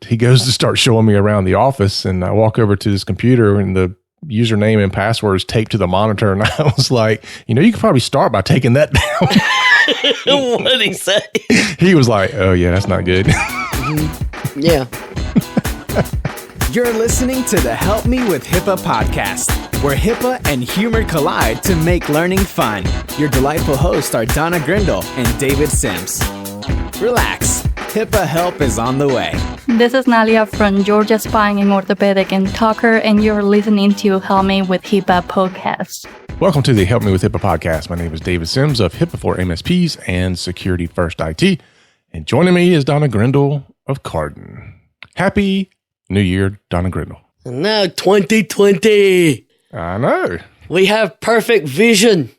he goes to start showing me around the office, and I walk over to his computer, and the username and password is taped to the monitor. And I was like, you could probably start by taking that down. What did he say? He was like, oh, yeah, that's not good. Yeah. You're listening to the Help Me with HIPAA podcast, where HIPAA and humor collide to make learning fun. Your delightful hosts are Donna Grindle and David Sims. Relax, HIPAA help is on the way. This is Nalia from Georgia Spine and Orthopedic in Tucker, and you're listening to Help Me with HIPAA podcast. Welcome to the Help Me with HIPAA podcast. My name is David Sims of HIPAA for MSPs and Security First IT. And joining me is Donna Grindle of Carden. Happy New Year, Donna Grindle. No, 2020. I know. We have perfect vision.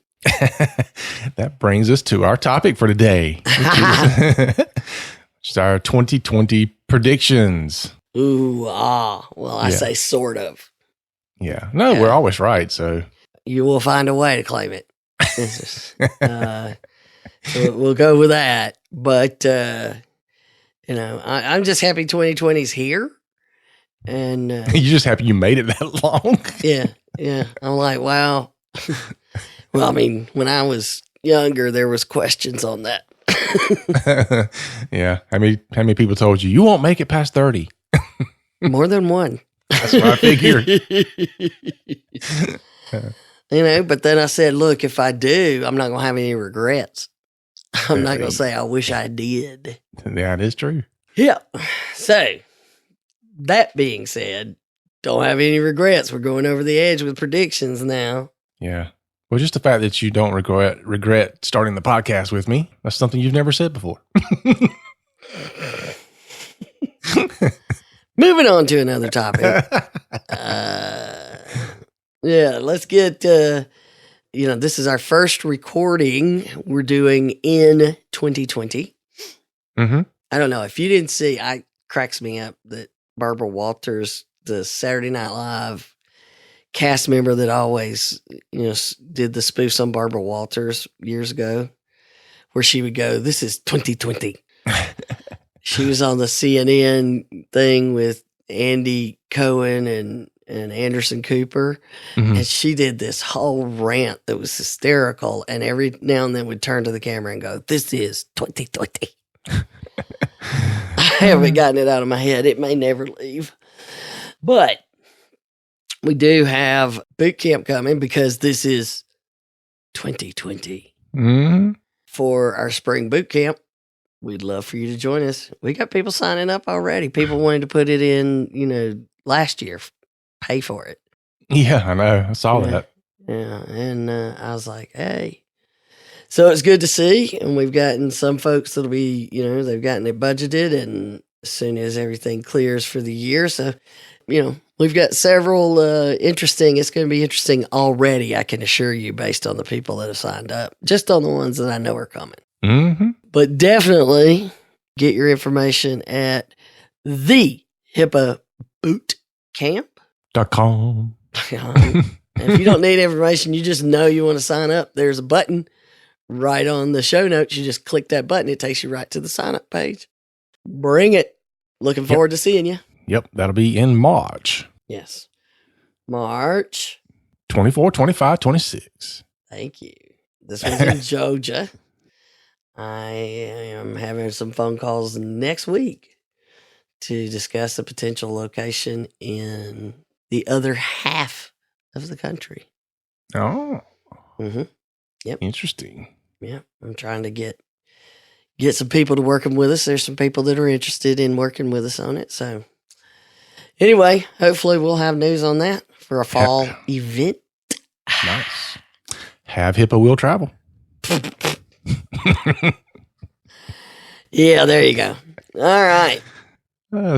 That brings us to our topic for today, which is our 2020 predictions. Ooh, well, I say sort of. Yeah. No, we're always right, so. You will find a way to claim it. So we'll go with that. But, I'm just happy 2020 is here. And you're just happy you made it that long? Yeah. I'm like, wow. Well, I mean, when I was younger, there was questions on that. Yeah. How many people told you won't make it past 30? More than one. That's what I figured. But then I said, look, if I do, I'm not going to have any regrets. I'm not going to say I wish I did. Yeah, it is true. Yeah. So, that being said, don't have any regrets. We're going over the edge with predictions now. Yeah. Well, just the fact that you don't regret starting the podcast with me, that's something you've never said before. Moving on to another topic. Let's get, this is our first recording we're doing in 2020. Mm-hmm. I don't know. If you didn't see, it cracks me up that Barbara Walters, the Saturday Night Live cast member that always, did the spoofs on Barbara Walters years ago, where she would go, "This is 2020." She was on the CNN thing with Andy Cohen and Anderson Cooper, and she did this whole rant that was hysterical, and every now and then would turn to the camera and go, "This is 2020." I haven't gotten it out of my head. It may never leave. But we do have boot camp coming because this is 2020. Mm-hmm. For our spring boot camp. We'd love for you to join us. We got people signing up already. People wanted to put it in, last year, pay for it. Yeah, I know. I saw that. Yeah, and I was like, hey. So it's good to see, and we've gotten some folks that'll be, they've gotten it budgeted, and as soon as everything clears for the year. So, we've got several it's going to be interesting already, I can assure you, based on the people that have signed up, just on the ones that I know are coming. Mm-hmm. But definitely get your information at the HIPAA Boot Camp.com. If you don't need information, you just know you want to sign up, there's a button right on the show notes. You just click that button. It takes you right to the sign up page. Bring it. Looking forward to seeing you. Yep. That'll be in March. Yes. March 24, 25, 26. Thank you. This one's in Georgia. I am having some phone calls next week to discuss a potential location in the other half of the country. Oh. Mm-hmm. Yep. Interesting. Yeah. I'm trying to get some people to working with us. There's some people that are interested in working with us on it. So anyway, hopefully we'll have news on that for a fall event. Nice. Have HIPAA will travel. Yeah, there you go. All right.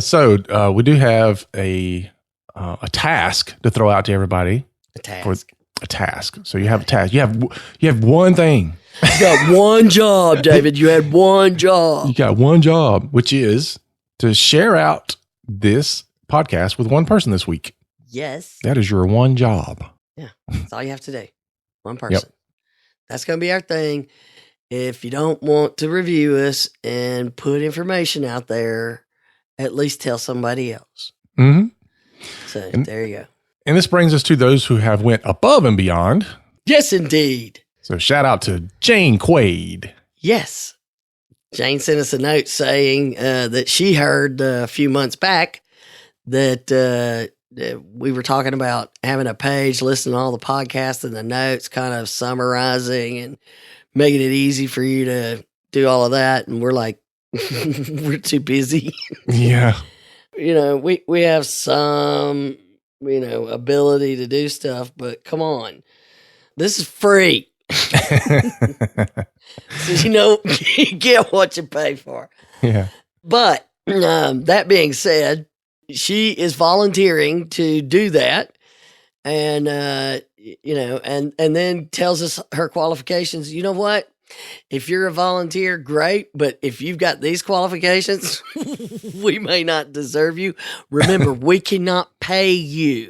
So we do have a task to throw out to everybody. A task. So you have a task. You have one thing. You got one job, David. You had one job. You got one job, which is to share out this podcast with one person this week. Yes. That is your one job. Yeah. That's all you have to do. One person. Yep. That's going to be our thing. If you don't want to review us and put information out there at least tell somebody else. Mm-hmm. So there you go. And this brings us to those who have went above and beyond. Yes, indeed. So shout out to Jane Quaid. Yes. Jane sent us a note saying that she heard a few months back that we were talking about having a page, listening to all the podcasts and the notes, kind of summarizing and making it easy for you to do all of that. And we're like, we're too busy. Yeah. We have some, ability to do stuff, but come on, this is free. So, you get what you pay for. Yeah. But that being said, she is volunteering to do that. And, and then tells us her qualifications. You know what? If you're a volunteer, great. But if you've got these qualifications, we may not deserve you. Remember, we cannot pay you.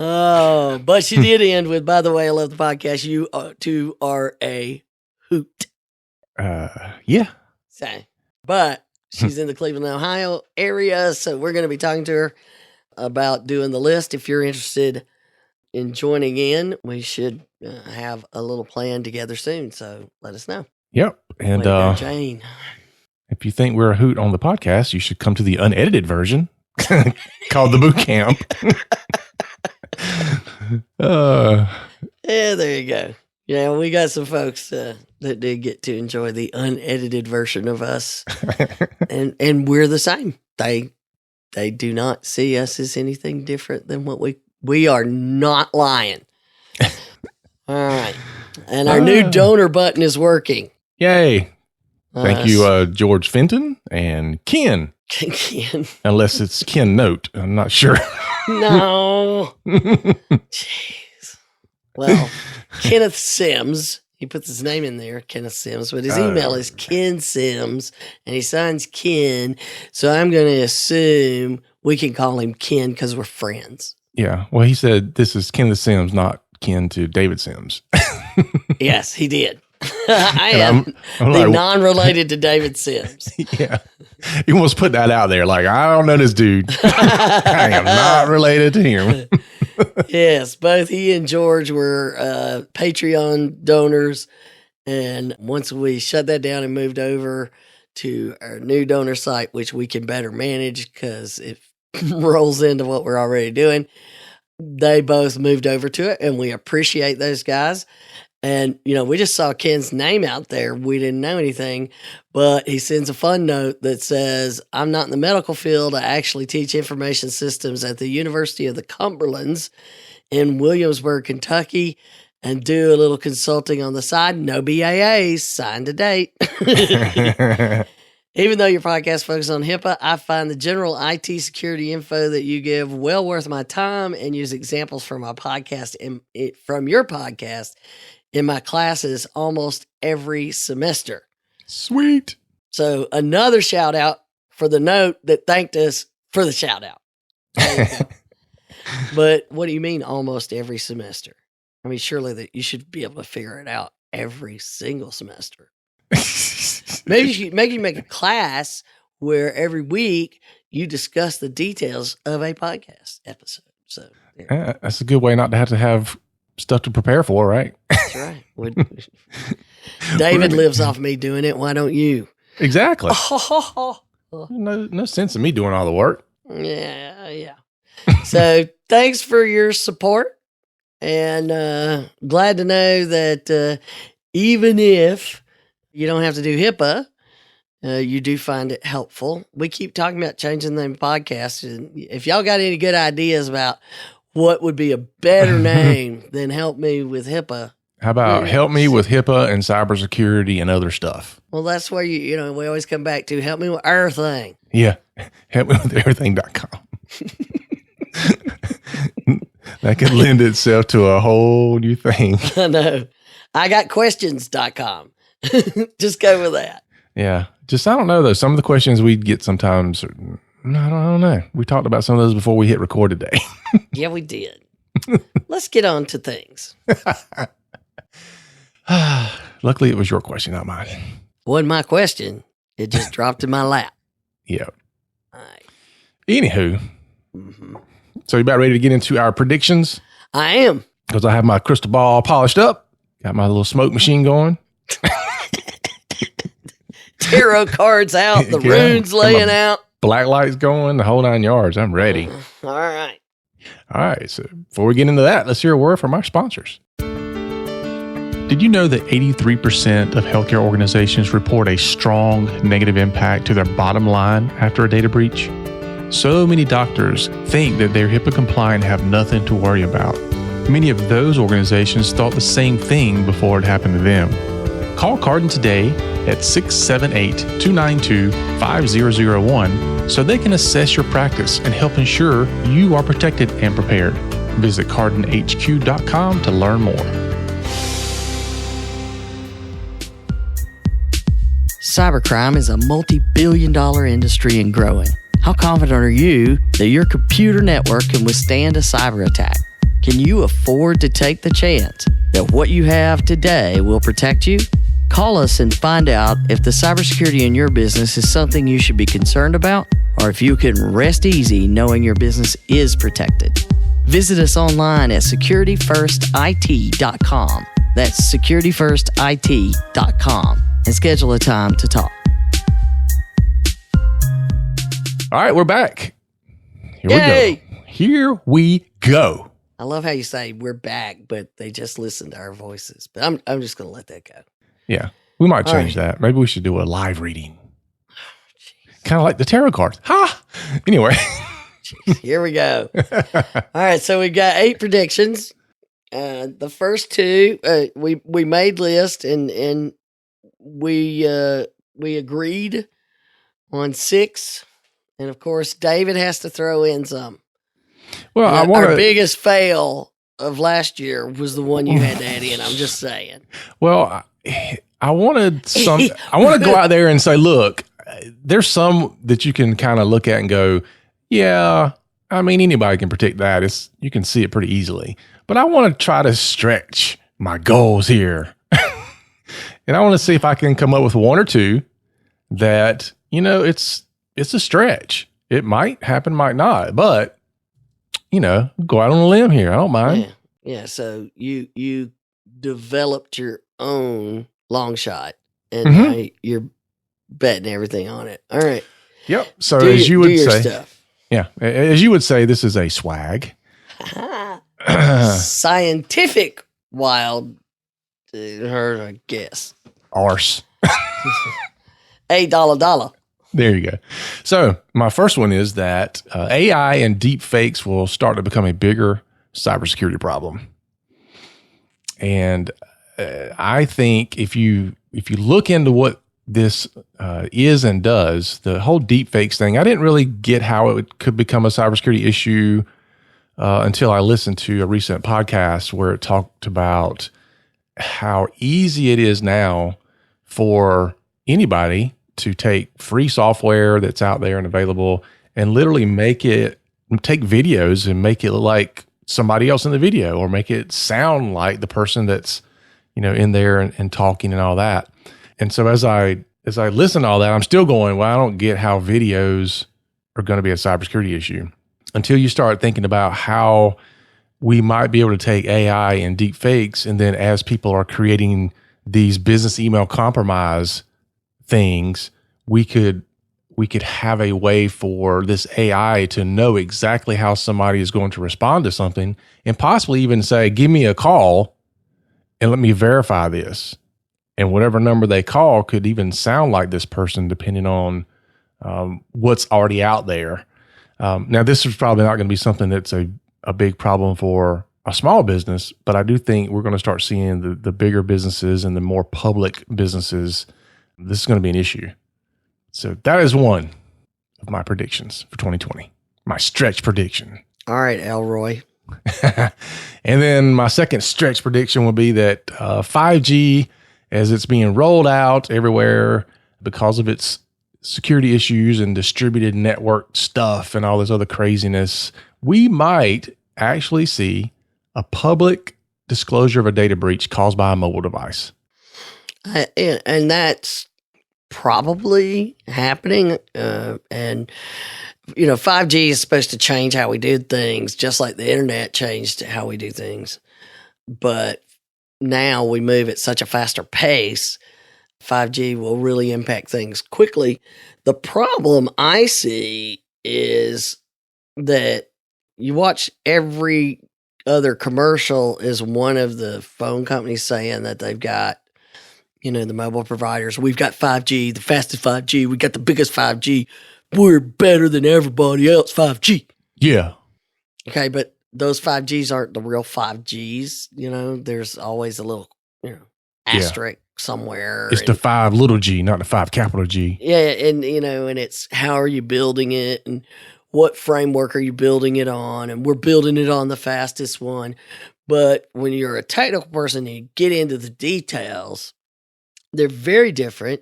Oh, but she did end with, by the way, I love the podcast. You two are a hoot. Yeah. So, but she's in the Cleveland, Ohio area. So we're going to be talking to her about doing the list. If you're interested in joining in, we should have a little plan together soon. So let us know. Yep. And Jane, if you think we're a hoot on the podcast, you should come to the unedited version called the boot camp. Yeah, there you go. Yeah, we got some folks that did get to enjoy the unedited version of us, and we're the same. They do not see us as anything different than what we are. Not lying. All right, and our new donor button is working. Yay! Thank you, George Fenton and Ken. Ken, unless it's Ken Note, I'm not sure. No. Jeez. Well, Kenneth Sims, he puts his name in there, Kenneth Sims, but his email is Ken Sims, and he signs Ken. So I'm going to assume we can call him Ken because we're friends. Yeah. Well, he said this is Kenneth Sims, not Ken to David Sims. Yes, he did. I am I'm non-related to David Sims. Yeah. You almost put that out there. Like, I don't know this dude. I am not related to him. Yes, both he and George were Patreon donors. And once we shut that down and moved over to our new donor site, which we can better manage because it rolls into what we're already doing, they both moved over to it, and we appreciate those guys. And, we just saw Ken's name out there. We didn't know anything, but he sends a fun note that says, I'm not in the medical field. I actually teach information systems at the University of the Cumberlands in Williamsburg, Kentucky, and do a little consulting on the side. No BAAs, signed to date. Even though your podcast focuses on HIPAA, I find the general IT security info that you give well worth my time and use examples from my podcast from your podcast in my classes almost every semester. Sweet. So another shout out for the note that thanked us for the shout out. But what do you mean almost every semester? I mean, surely that you should be able to figure it out every single semester. Maybe you make a class where every week you discuss the details of a podcast episode. So yeah. That's a good way not to have stuff to prepare for, right? That's right. David lives off me doing it. Why don't you? Exactly. No sense in me doing all the work. Yeah. So thanks for your support, and glad to know that even if you don't have to do HIPAA, you do find it helpful. We keep talking about changing the name of podcasts, and if y'all got any good ideas about what would be a better name than Help Me with HIPAA? How about Help Me with HIPAA and cybersecurity and other stuff? Well, that's where we always come back to Help Me with Everything. Yeah. Help Me with everything.com. That could lend itself to a whole new thing. I know. I got questions.com. Just go with that. Yeah. I don't know though. Some of the questions we get sometimes I don't know. We talked about some of those before we hit record today. Yeah, we did. Let's get on to things. Luckily, it was your question, not mine. Wasn't my question. It just dropped in my lap. Yeah. All right. Anywho, Mm-hmm. so you about ready to get into our predictions? I am. Because I have my crystal ball polished up, got my little smoke machine going. Tarot cards out, the Yeah, runes and laying my out. Black lights going, the whole 9 yards. I'm ready. All right. All right. So before we get into that, let's hear a word from our sponsors. Did you know that 83% of healthcare organizations report a strong negative impact to their bottom line after a data breach? So many doctors think that they're HIPAA compliant and have nothing to worry about. Many of those organizations thought the same thing before it happened to them. Call Cardin today at 678-292-5001 so they can assess your practice and help ensure you are protected and prepared. Visit cardinhq.com to learn more. Cybercrime is a multi-billion-dollar industry and growing. How confident are you that your computer network can withstand a cyber attack? Can you afford to take the chance that what you have today will protect you? Call us and find out if the cybersecurity in your business is something you should be concerned about, or if you can rest easy knowing your business is protected. Visit us online at securityfirstit.com. That's securityfirstit.com and schedule a time to talk. All right, we're back. Here Yay! we go. Here we go. I love how you say we're back, but they just listen to our voices. But I'm just going to let that go. Yeah, we might All change right. that. Maybe we should do a live reading. Kind of like the tarot cards. Ha! Anyway. Jeez, here we go. All right, so we've got 8 predictions. The first 2, we made list and we agreed on 6, and of course David has to throw in some. Well, I Our want to. biggest fail of last year was the one you had to add in. I'm just saying. Well, I wanted some. I want to go out there and say, look, there's some that you can kind of look at and go, yeah. I mean, anybody can predict that. You can see it pretty easily. But I want to try to stretch my goals here. And I want to see if I can come up with 1 or 2 that, it's a stretch. It might happen, might not. But, go out on a limb here. I don't mind. Yeah. So you developed your own long shot, and now you're betting everything on it. All right. Yep. So as you would say, stuff. yeah, as you would say, this is a swag. Scientific wild her, I guess. Arse. $8. There you go. So my first one is that AI and deep fakes will start to become a bigger cybersecurity problem. And I think if you look into what this is and does, the whole deep fakes thing, I didn't really get how it could become a cybersecurity issue until I listened to a recent podcast where it talked about how easy it is now for anybody to take free software that's out there and available and literally take videos and make it look like somebody else in the video, or make it sound like the person that's, in there and talking and all that. And so as I listen to all that, I'm still going, well, I don't get how videos are going to be a cybersecurity issue until you start thinking about how we might be able to take AI and deep fakes. And then as people are creating these business email compromise things, we could have a way for this AI to know exactly how somebody is going to respond to something, and possibly even say, give me a call and let me verify this. And whatever number they call could even sound like this person, depending on what's already out there. Now, this is probably not going to be something that's a big problem for a small business, but I do think we're going to start seeing the bigger businesses and the more public businesses. This is going to be an issue. So that is one of my predictions for 2020, my stretch prediction. All right, Elroy. And then my second stretch prediction will be that 5G, as it's being rolled out everywhere because of its security issues and distributed network stuff and all this other craziness, we might actually see a public disclosure of a data breach caused by a mobile device. And that's probably happening. And, 5G is supposed to change how we do things, just like the internet changed how we do things. But now we move at such a faster pace, 5G will really impact things quickly. The problem I see is that you watch every other commercial is one of the phone companies saying that they've got, the mobile providers. We've got 5G, the fastest 5G. We got the biggest 5G. We're better than everybody else 5G. Yeah. Okay, but those 5Gs aren't the real 5Gs. There's always a little, asterisk somewhere. It's the 5 little G, not the 5 capital G. Yeah, and and it's how are you building it and what framework are you building it on? And we're building it on the fastest one. But when you're a technical person and you get into the details, they're very different.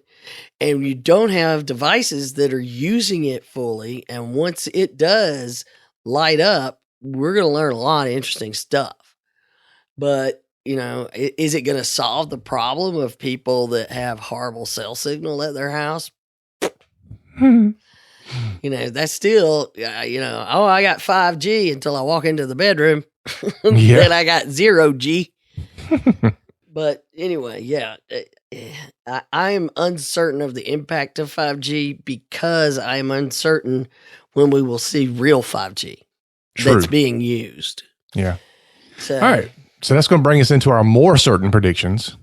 And you don't have devices that are using it fully. And once it does light up, we're going to learn a lot of interesting stuff. But, is it going to solve the problem of people that have horrible cell signal at their house? That's still, I got 5G until I walk into the bedroom. Then I got 0G. But anyway, yeah, I am uncertain of the impact of 5G because I am uncertain when we will see real 5G that's being used. Yeah. So, all right. So that's going to bring us into our more certain predictions.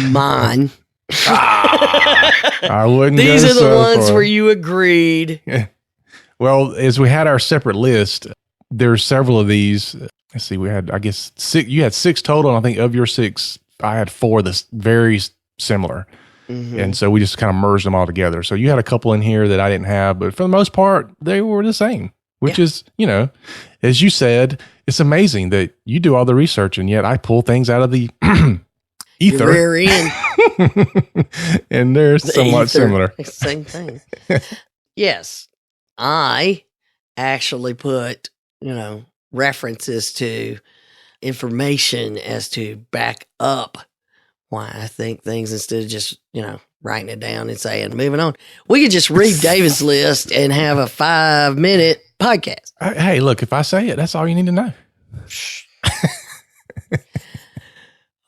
Mine. I wouldn't. These are the so ones far. where you agreed. Yeah. Well, as we had our separate list, there's several of these. Let's see. We had, I guess, 6. You had 6 total, and I think of your 6, I had 4 that's very similar. Mm-hmm. And so we just kind of merged them all together. So you had a couple in here that I didn't have, but for the most part, they were the same, which is, as you said, it's amazing that you do all the research and yet I pull things out of the ether. Rear end. And they're somewhat similar. Same thing. Yes. I actually put, references to information as to back up why I think things instead of just, writing it down and saying, moving on. We could just read David's list and have a 5-minute podcast. Hey, look, if I say it, that's all you need to know.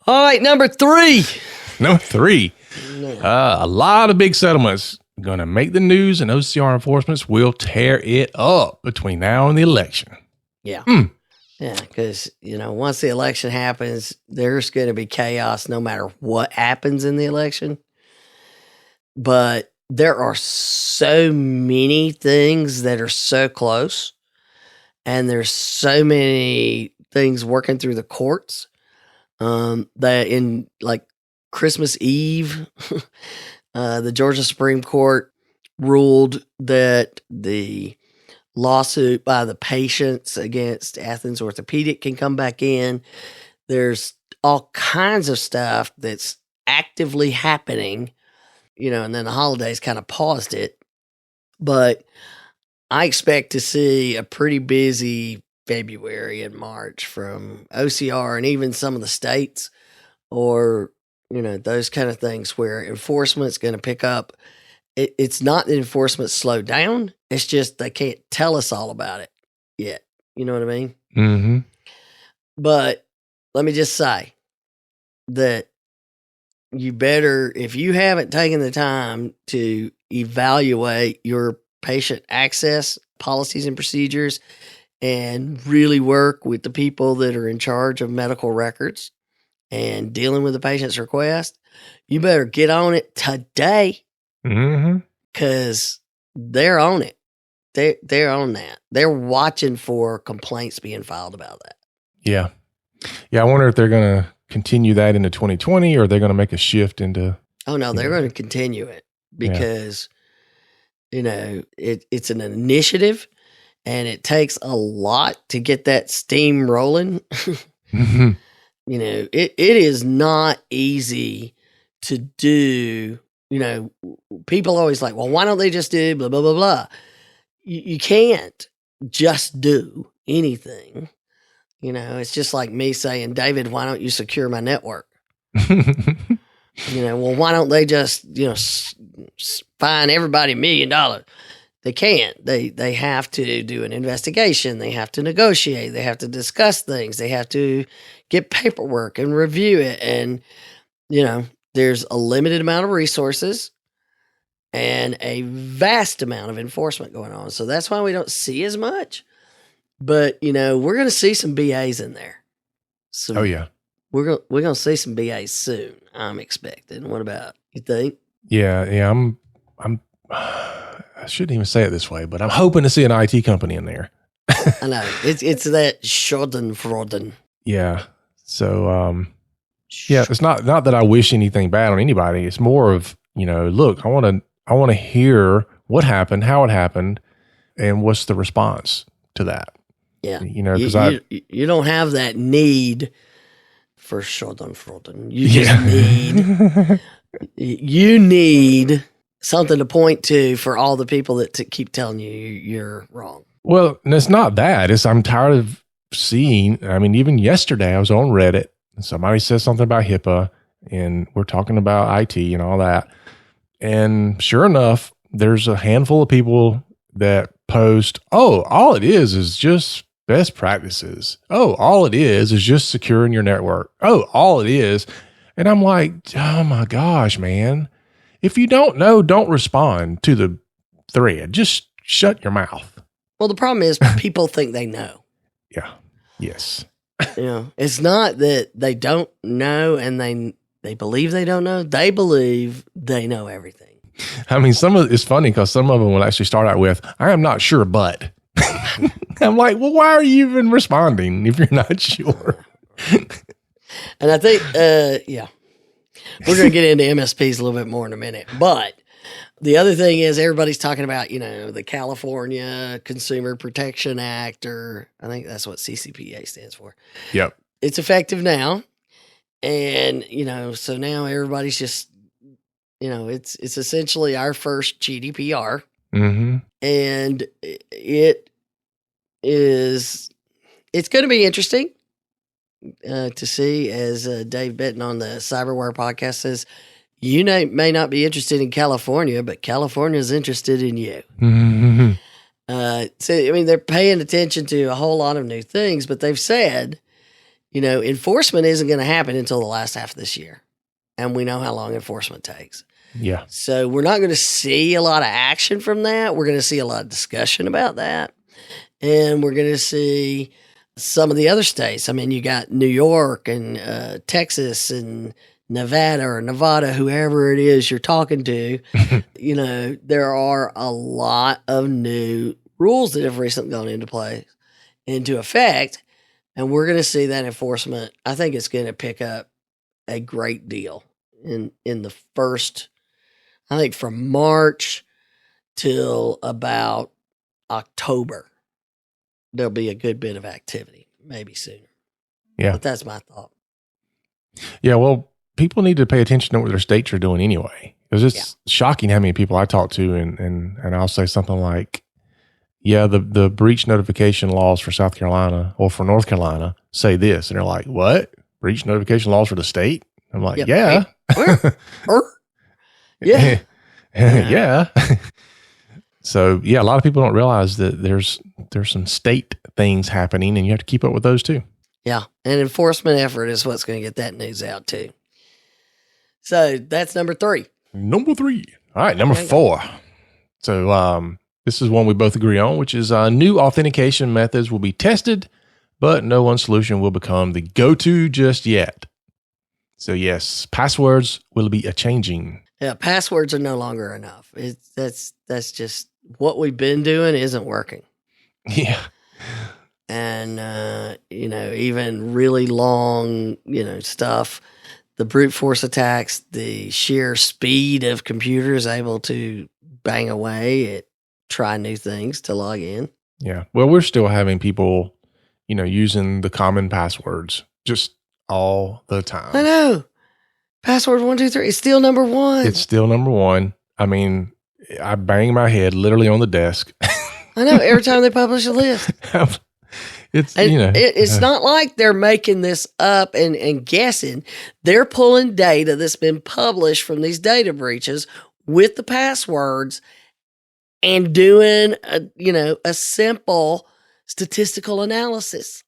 All right, number 3. Number 3. A lot of big settlements going to make the news, and OCR enforcements will tear it up between now and the election. Yeah. Yeah, because, once the election happens, there's going to be chaos no matter what happens in the election. But there are so many things that are so close, and there's so many things working through the courts that in like Christmas Eve, the Georgia Supreme Court ruled that the lawsuit by the patients against Athens Orthopedic can come back in. There's all kinds of stuff that's actively happening, and then the holidays kind of paused it. But I expect to see a pretty busy February and March from OCR and even some of the states, or, those kind of things where enforcement's going to pick up. It's not that enforcement slowed down. It's just they can't tell us all about it yet. You know what I mean? Mm-hmm. But let me just say that you better, if you haven't taken the time to evaluate your patient access policies and procedures and really work with the people that are in charge of medical records and dealing with the patient's request, you better get on it today. Mm-hmm. Because they're on it. They're on that. They're watching for complaints being filed about that. Yeah. Yeah, I wonder if they're going to continue that into 2020 or they're going to make a shift into... Oh, no, they're going to continue it because, it's an initiative and it takes a lot to get that steam rolling. Mm-hmm. It is not easy to do. People always like, well, why don't they just do blah, blah, blah, blah. You can't just do anything. It's just like me saying, David, why don't you secure my network? Well, why don't they just, fine everybody $1 million? They can't. They have to do an investigation. They have to negotiate. They have to discuss things. They have to get paperwork and review it. And, there's a limited amount of resources and a vast amount of enforcement going on. So that's why we don't see as much. But, we're going to see some BAs in there. So Oh, yeah. We're going to see some BAs soon, I'm expecting. What about, you think? Yeah. I shouldn't even say it this way, but I'm hoping to see an IT company in there. I know. It's that Schadenfreude. Yeah. So, it's not that I wish anything bad on anybody. It's more of, look, I want to hear what happened, how it happened, and what's the response to that. Yeah. Because you don't have that need for Schadenfreude. You just you need something to point to for all the people that keep telling you you're wrong. Well, and it's not that. I'm tired of seeing, even yesterday I was on Reddit and somebody said something about HIPAA and we're talking about IT and all that. And sure enough, there's a handful of people that post, oh, all it is just best practices. Oh, all it is just securing your network. Oh, all it is. And I'm like, oh my gosh, man. If you don't know, don't respond to the thread. Just shut your mouth. Well, the problem is people think they know. Yeah. Yes. It's not that they don't know and they believe they don't know. They believe they know everything. It's funny because some of them will actually start out with, I am not sure, but. I'm like, well, why are you even responding if you're not sure? And I think, we're going to get into MSPs a little bit more in a minute. But the other thing is everybody's talking about, the California Consumer Protection Act, or I think that's what CCPA stands for. Yep. It's effective now. And, so now everybody's just, it's essentially our first GDPR. Mm-hmm. And it's going to be interesting to see, as Dave Benton on the Cyberware podcast says, you may not be interested in California, but California is interested in you. Mm-hmm. They're paying attention to a whole lot of new things, but they've said, enforcement isn't going to happen until the last half of this year. And we know how long enforcement takes. Yeah. So we're not going to see a lot of action from that. We're going to see a lot of discussion about that. And we're going to see some of the other states. You got New York and Texas and Nevada, whoever it is you're talking to. There are a lot of new rules that have recently gone into effect. And we're going to see that enforcement. I think it's going to pick up a great deal in the first, I think from March till about October. There'll be a good bit of activity, maybe sooner. Yeah. But that's my thought. Yeah, well, people need to pay attention to what their states are doing anyway. Because it's shocking how many people I talk to, and I'll say something like, yeah, the breach notification laws for South Carolina or for North Carolina say this. And they're like, what? Breach notification laws for the state? I'm like, yeah. Yeah. Yeah. So, yeah, a lot of people don't realize that there's some state things happening, and you have to keep up with those too. Yeah, and enforcement effort is what's going to get that news out too. So that's number 3. Number 3. All right, number 4. So this is one we both agree on, which is new authentication methods will be tested, but no one solution will become the go-to just yet. So yes, passwords will be a-changing. Yeah, passwords are no longer enough. That's just what we've been doing isn't working. Yeah. And, even really long, stuff, the brute force attacks, the sheer speed of computers able to bang away at try new things to log in. Yeah. Well, we're still having people, using the common passwords just all the time. I know. Password 123 is still number 1. It's still number 1. I bang my head literally on the desk. I know. Every time they publish a list. It's, And you know, it's not like they're making this up and guessing. They're pulling data that's been published from these data breaches with the passwords and doing a simple statistical analysis.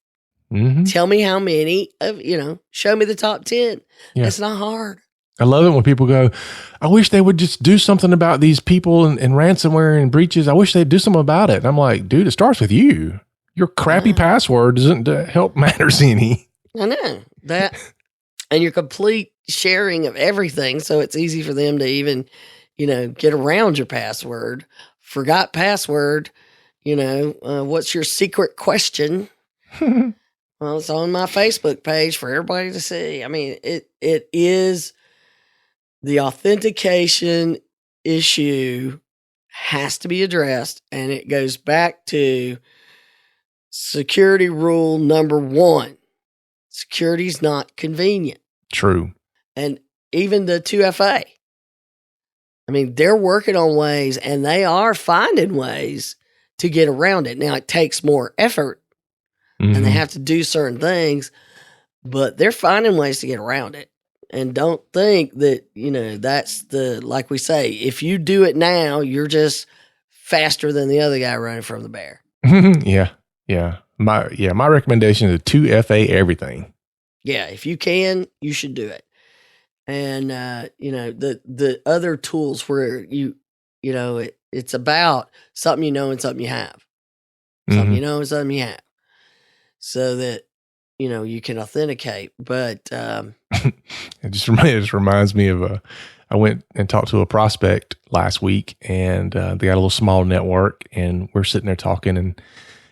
mhm. Tell me how many of, show me the top 10. Yeah. It's not hard. I love it when people go, I wish they would just do something about these people and ransomware and breaches. I wish they'd do something about it. And I'm like, dude, it starts with you. Your crappy password doesn't help matters any. I know that. And your complete sharing of everything. So it's easy for them to even, get around your password. Forgot password. What's your secret question? Well, it's on my Facebook page for everybody to see. I mean, it is the authentication issue has to be addressed. And it goes back to security rule number 1. Security is not convenient. True. And even the 2FA. I mean, they're working on ways and they are finding ways to get around it. Now, it takes more effort and they have to do certain things, but they're finding ways to get around it. And don't think that, that's like we say, if you do it now, you're just faster than the other guy running from the bear. Yeah. Yeah. My recommendation is 2FA everything. Yeah. If you can, you should do it. And, the other tools where it's about something you know and something you have. Something you know and something you have. So that, you can authenticate. But it just reminds me of I went and talked to a prospect last week, and they got a little small network, and we're sitting there talking, and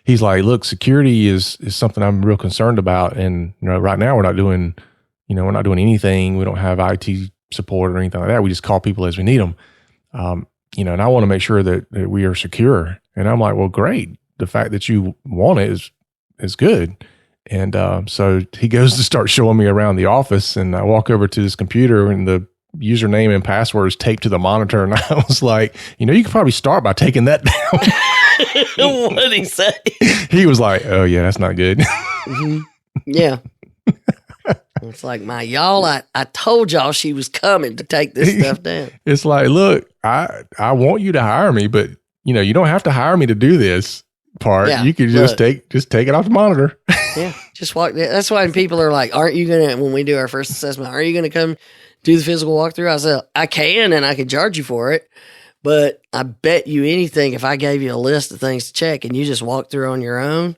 he's like, look, security is something I'm real concerned about. And, right now we're not doing anything. We don't have IT support or anything like that. We just call people as we need them. And I want to make sure that we are secure. And I'm like, well, great. The fact that you want it is good. And so he goes to start showing me around the office, and I walk over to this computer, and the username and password is taped to the monitor. And I was like, you could probably start by taking that down. What did he say? He was like, oh yeah, that's not good. Mm-hmm. Yeah. It's like, I told y'all she was coming to take this stuff down. It's like, look, I want you to hire me, but you don't have to hire me to do this part. Yeah, you could just take it off the monitor. Yeah. Just walk. That's why people are like, aren't you going to, when we do our first assessment, are you going to come do the physical walkthrough? I said, I can, and I can charge you for it. But I bet you anything, if I gave you a list of things to check and you just walk through on your own,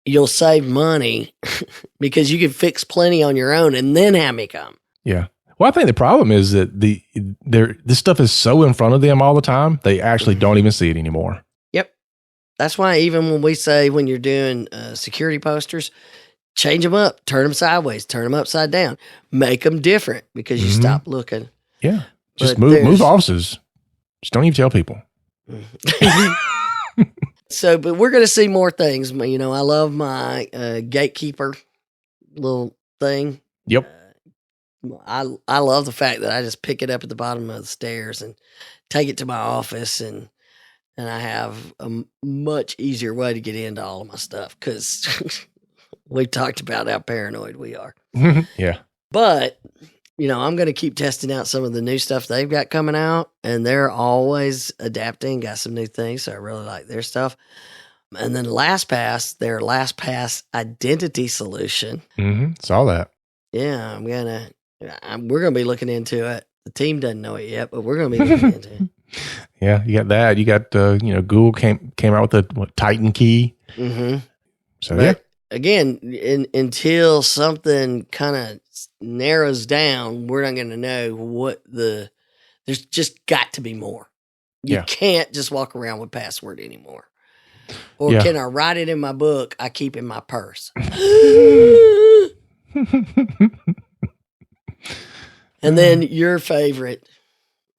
you'll save money because you can fix plenty on your own and then have me come. Yeah. Well, I think the problem is that this stuff is so in front of them all the time, they actually don't even see it anymore. Yep. That's why even when we say when you're doing security posters, change them up, turn them sideways, turn them upside down, make them different because you stop looking. Yeah. Just But move offices. Just don't even tell people. So, but we're going to see more things. I love my gatekeeper little thing. Yep. I love the fact that I just pick it up at the bottom of the stairs and take it to my office, and I have a much easier way to get into all of my stuff because we've talked about how paranoid we are. Yeah. But, I'm going to keep testing out some of the new stuff they've got coming out, and they're always adapting, got some new things. So I really like their stuff. And then LastPass, their LastPass identity solution. Saw that. Yeah, we're going to be looking into it. The team doesn't know it yet, but we're going to be looking into it. Yeah, you got that. You got, Google came out with the Titan key. So, but again, until something kind of narrows down, we're not going to know there's just got to be more. You can't just walk around with password anymore. Or can I write it in my book I keep in my purse? And then your favorite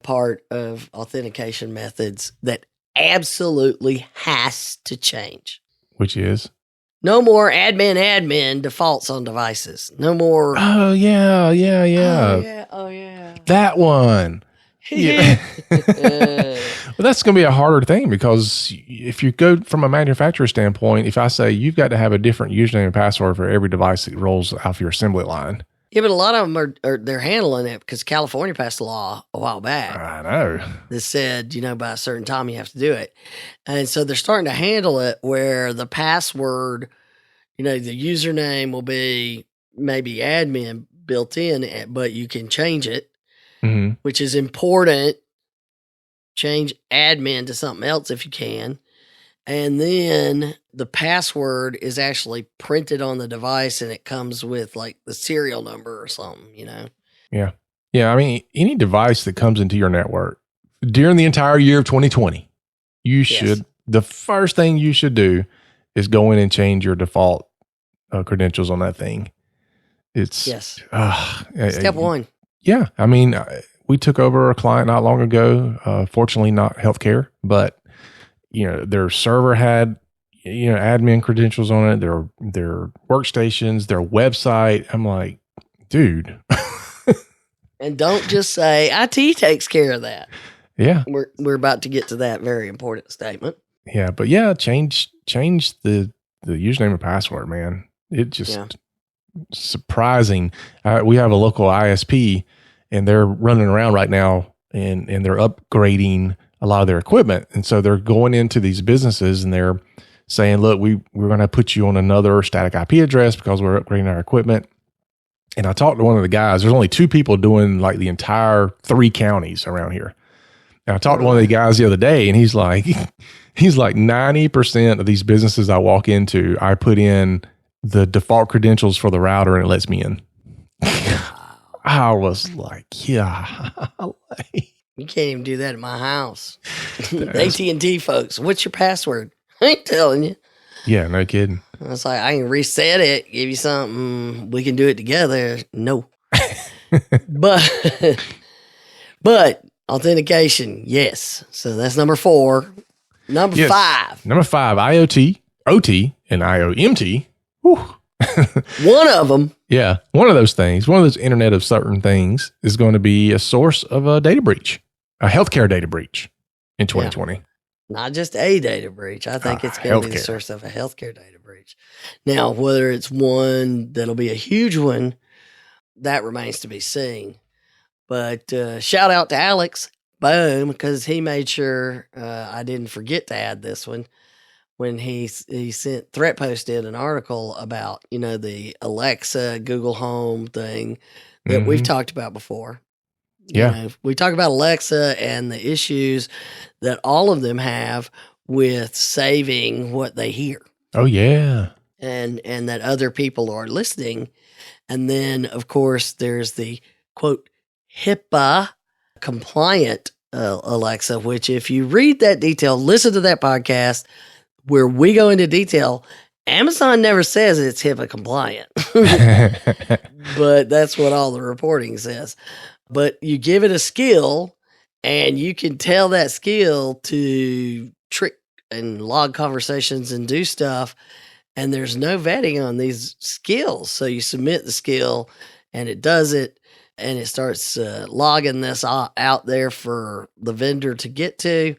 part of authentication methods that absolutely has to change. Which is? No more admin defaults on devices. No more. Oh, yeah. Oh, yeah. That one. Yeah. Well, that's going to be a harder thing because if you go from a manufacturer standpoint, if I say you've got to have a different username and password for every device that rolls off your assembly line. Yeah, but a lot of them they're handling it because California passed a law a while back I know. that said, by a certain time you have to do it. And so they're starting to handle it where the password, the username will be maybe admin built in, but you can change it, which is important. Change admin to something else if you can. And then the password is actually printed on the device and it comes with like the serial number or something, Yeah. Yeah. I mean, any device that comes into your network during the entire year of 2020, the first thing you should do is go in and change your default credentials on that thing. It's step one. Yeah. I mean, we took over a client not long ago, fortunately not healthcare, but their server had, admin credentials on it, their workstations, their website. I'm like, dude. And don't just say IT takes care of that. Yeah. We're about to get to that very important statement. Yeah. But change the username and password, man. It just surprising. We have a local ISP and they're running around right now and they're upgrading a lot of their equipment. And so they're going into these businesses and they're saying, look, we're going to put you on another static IP address because we're upgrading our equipment. And I talked to one of the guys. There's only 2 people doing like the entire 3 counties around here. And I talked to one of the guys the other day and he's like 90% of these businesses I walk into, I put in the default credentials for the router and it lets me in. I was like, yeah. You can't even do that at my house. AT&T folks, what's your password? I ain't telling you. Yeah, no kidding. I was like, I can reset it, give you something. We can do it together. No. But authentication, yes. So that's number 4. Number 5. Number 5, IoT, OT, and IOMT. Whew. One of them. Yeah, one of those things, one of those Internet of certain things is going to be a source of a data breach, a healthcare data breach in 2020. Not just a data breach. I think it's going to be the source of a healthcare data breach. Now, whether it's one that'll be a huge one, that remains to be seen. But shout out to Alex, boom, because he made sure I didn't forget to add this one. When he threat posted an article about, the Alexa, Google Home thing that we've talked about before. Yeah. We talk about Alexa and the issues that all of them have with saving what they hear. Oh, yeah. And that other people are listening. And then, of course, there's the, quote, HIPAA compliant Alexa, which if you read that detail, listen to that podcast, where we go into detail, Amazon never says it's HIPAA compliant, but that's what all the reporting says. But you give it a skill and you can tell that skill to trick and log conversations and do stuff. And there's no vetting on these skills. So you submit the skill and it does it and it starts logging this out there for the vendor to get to.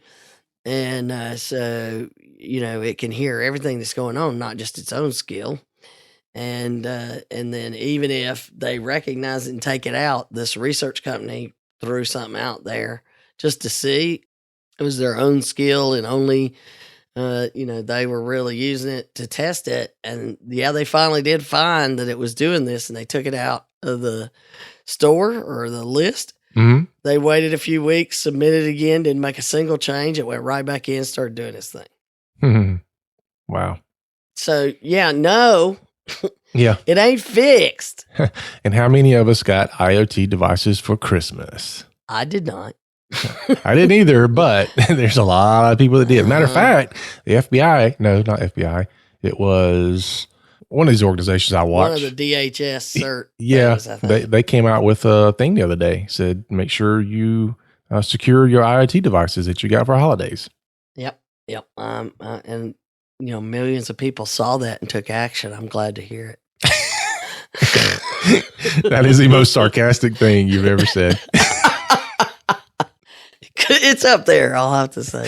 And so, it can hear everything that's going on, not just its own skill. And then even if they recognize it and take it out, this research company threw something out there just to see it was their own skill and only, they were really using it to test it. And they finally did find that it was doing this and they took it out of the store or the list. Mm-hmm. They waited a few weeks, submitted again, didn't make a single change. It went right back in, started doing its thing. Mm-hmm. Wow. So, no. Yeah. It ain't fixed. And how many of us got IoT devices for Christmas? I did not. I didn't either, but there's a lot of people that did. Matter of fact, the FBI, no, not FBI. It was one of these organizations I watched. One of the DHS cert. Yeah. things, they came out with a thing the other day. Said, make sure you secure your IoT devices that you got for holidays. Yep. And, millions of people saw that and took action. I'm glad to hear it. That is the most sarcastic thing you've ever said. It's up there. I'll have to say.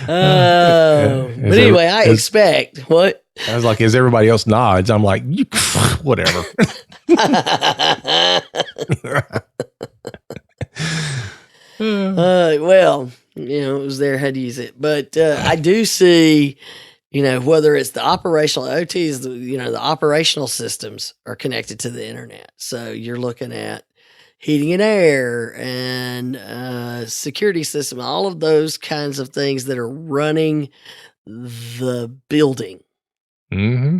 But anyway, I expect what. I was like, as everybody else nods, I'm like, you, whatever. Well, it was there, had to use it. But I do see, whether it's the operational OTs, the operational systems are connected to the internet. So you're looking at heating and air and security system, all of those kinds of things that are running the building. Mm-hmm.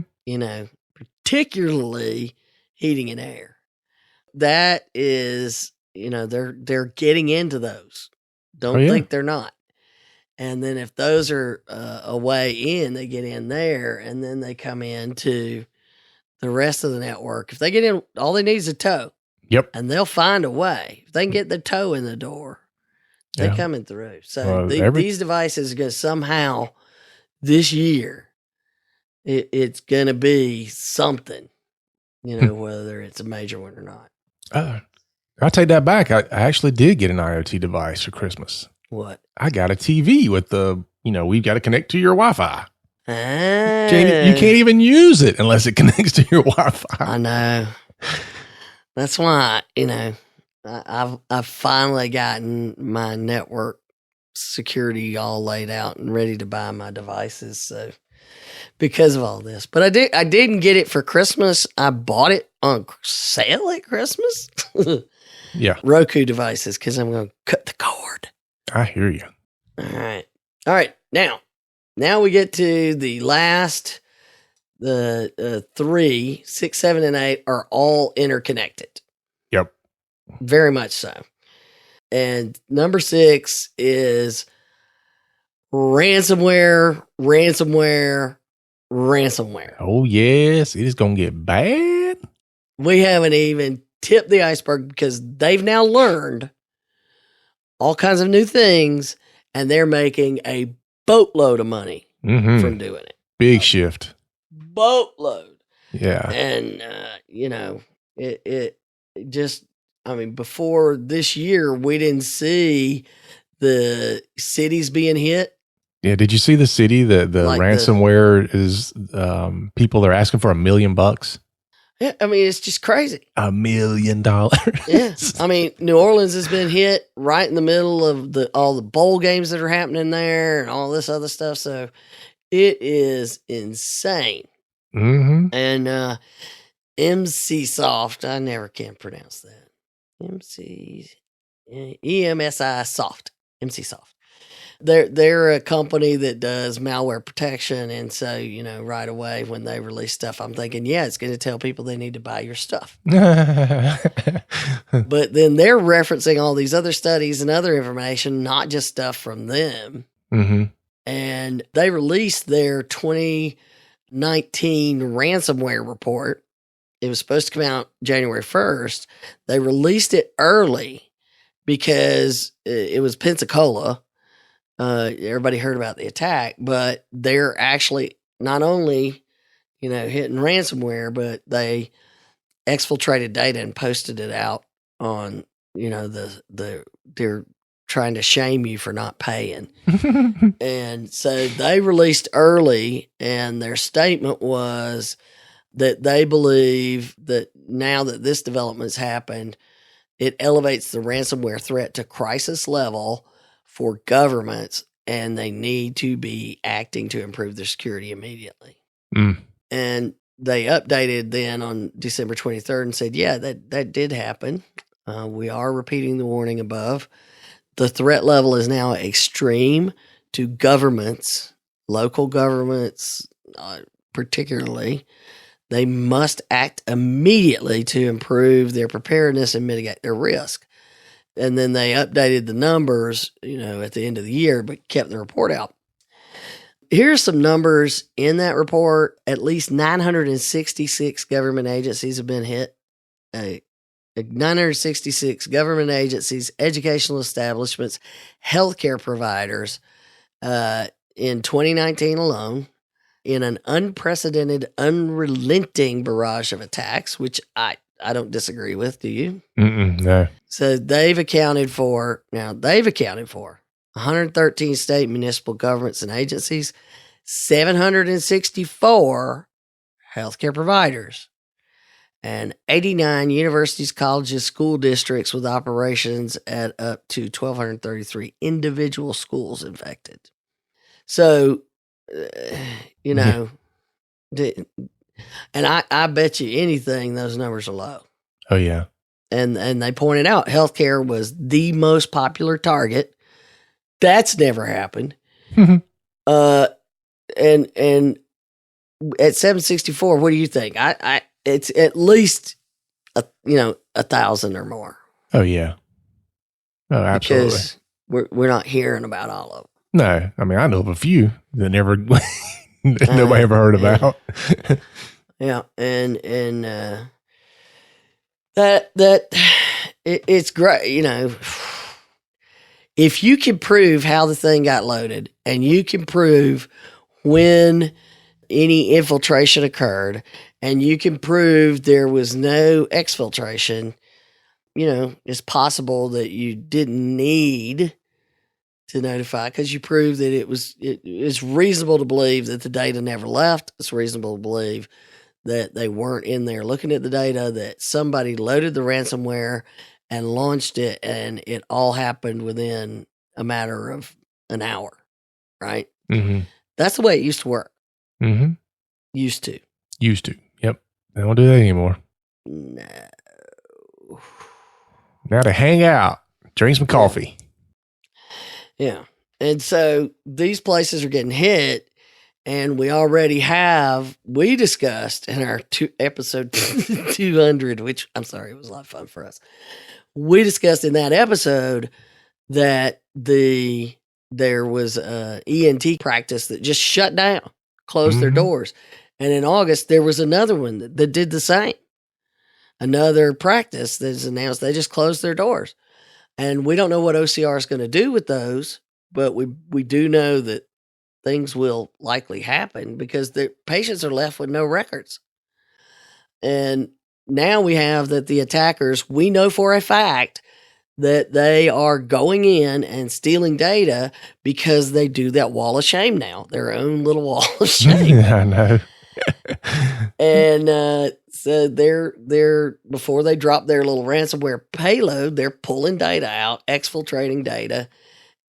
Particularly heating and air. That is, they're getting into those. Don't think they're not. And then if those are a way in, they get in there, and then they come into the rest of the network. If they get in, all they need is a toe. Yep. And they'll find a way. If they can get the toe in the door, they're coming through. So these devices are going to somehow this year, it's going to be something, whether it's a major one or not. I'll take that back. I actually did get an IoT device for Christmas. What? I got a TV with we've got to connect to your Wi-Fi. Ah. You can't even use it unless it connects to your Wi-Fi. I know. That's why, I've finally gotten my network security all laid out and ready to buy my devices. So because of all this, but I didn't get it for Christmas. I bought it on sale at Christmas. Yeah. Roku devices. Cause I'm going to cut the cord. I hear you. All right. Now we get to the last, the 3, 6, 7, and 8 are all interconnected. Yep. Very much so. And number 6 is ransomware. Oh, yes. It is going to get bad. We haven't even tipped the iceberg because they've now learned all kinds of new things, and they're making a boatload of money from doing it. Big shift. Boatload. Yeah. And, it just, before this year, we didn't see the cities being hit. Yeah. Did you see the city that the ransomware is, people are asking for $1 million? Yeah. It's just crazy. $1 million. Yeah. New Orleans has been hit right in the middle of all the bowl games that are happening there and all this other stuff. So it is insane. Mm-hmm. And, MC Soft, I never can pronounce that. EMSI Soft. MC Soft. They're a company that does malware protection, and so right away when they release stuff, I'm thinking, it's going to tell people they need to buy your stuff. But then they're referencing all these other studies and other information, not just stuff from them. Mm-hmm. And they released their 2019 ransomware report. It was supposed to come out January 1st. They released it early because it was Pensacola. Everybody heard about the attack, but they're actually not only, hitting ransomware, but they exfiltrated data and posted it out on, they're trying to shame you for not paying. And so they released early, and their statement was that they believe that now that this development's happened, it elevates the ransomware threat to crisis level for governments, and they need to be acting to improve their security immediately. And they updated then on December 23rd and said, that did happen. We are repeating the warning above. The threat level is now extreme to governments, local governments particularly. They must act immediately to improve their preparedness and mitigate their risk. And then they updated the numbers, at the end of the year, but kept the report out. Here's some numbers in that report. At least 966 government agencies have been hit. 966 government agencies, educational establishments, healthcare providers in 2019 alone, in an unprecedented, unrelenting barrage of attacks, which I I don't disagree with. Do you? No. So they've accounted for 113 state municipal governments and agencies, 764 healthcare providers, and 89 universities, colleges, school districts with operations at up to 1,233 individual schools infected. So, you know, and I bet you anything those numbers are low. Oh, yeah. And they pointed out healthcare was the most popular target. That's never happened. And at 764, what do you think? It's at least 1,000 or more. Oh, yeah. Oh, absolutely. Because we're not hearing about all of them. No, I mean, I know of a few that never nobody ever heard about. Yeah, and it's great, you know. If you can prove how the thing got loaded, and you can prove when any infiltration occurred, and you can prove there was no exfiltration, you know, it's possible that you didn't need to notify because you proved that it's reasonable to believe that the data never left. It's reasonable to believe that they weren't in there looking at the data, that somebody loaded the ransomware and launched it, and it all happened within a matter of an hour, right? Mm-hmm. That's the way it used to work. Mm-hmm. Used to. Yep. They don't do that anymore. No. Now to hang out, drink some coffee. Yeah. And so these places are getting hit, and we discussed in our episode 200, which I'm sorry, it was a lot of fun for us. We discussed in that episode that there was a ENT practice that just shut down, closed their doors. And in August, there was another one that did the same. Another practice that's announced they just closed their doors. And we don't know what OCR is going to do with those, but we do know that things will likely happen because the patients are left with no records. And now we have that the attackers, we know for a fact that they are going in and stealing data because they do that wall of shame now, their own little wall of shame. I know. And so they're before they drop their little ransomware payload, they're pulling data out, exfiltrating data,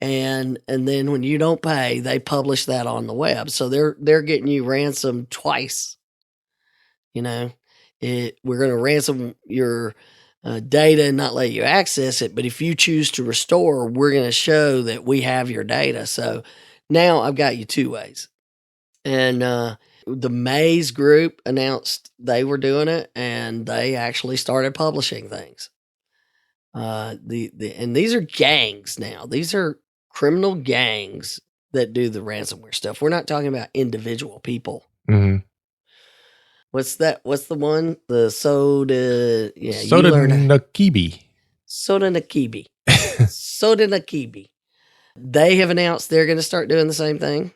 and then when you don't pay, they publish that on the web. So they're getting you ransomed twice. You know, we're going to ransom your data and not let you access it, but if you choose to restore, we're going to show that we have your data. So now I've got you two ways. And the Maze group announced they were doing it, and they actually started publishing things. And these are gangs now. These are criminal gangs that do the ransomware stuff. We're not talking about individual people. Mm-hmm. What's that? What's the one? The Soda. Yeah, Soda Nakibi. Soda Nakibi. Soda Nakibi. They have announced they're going to start doing the same thing.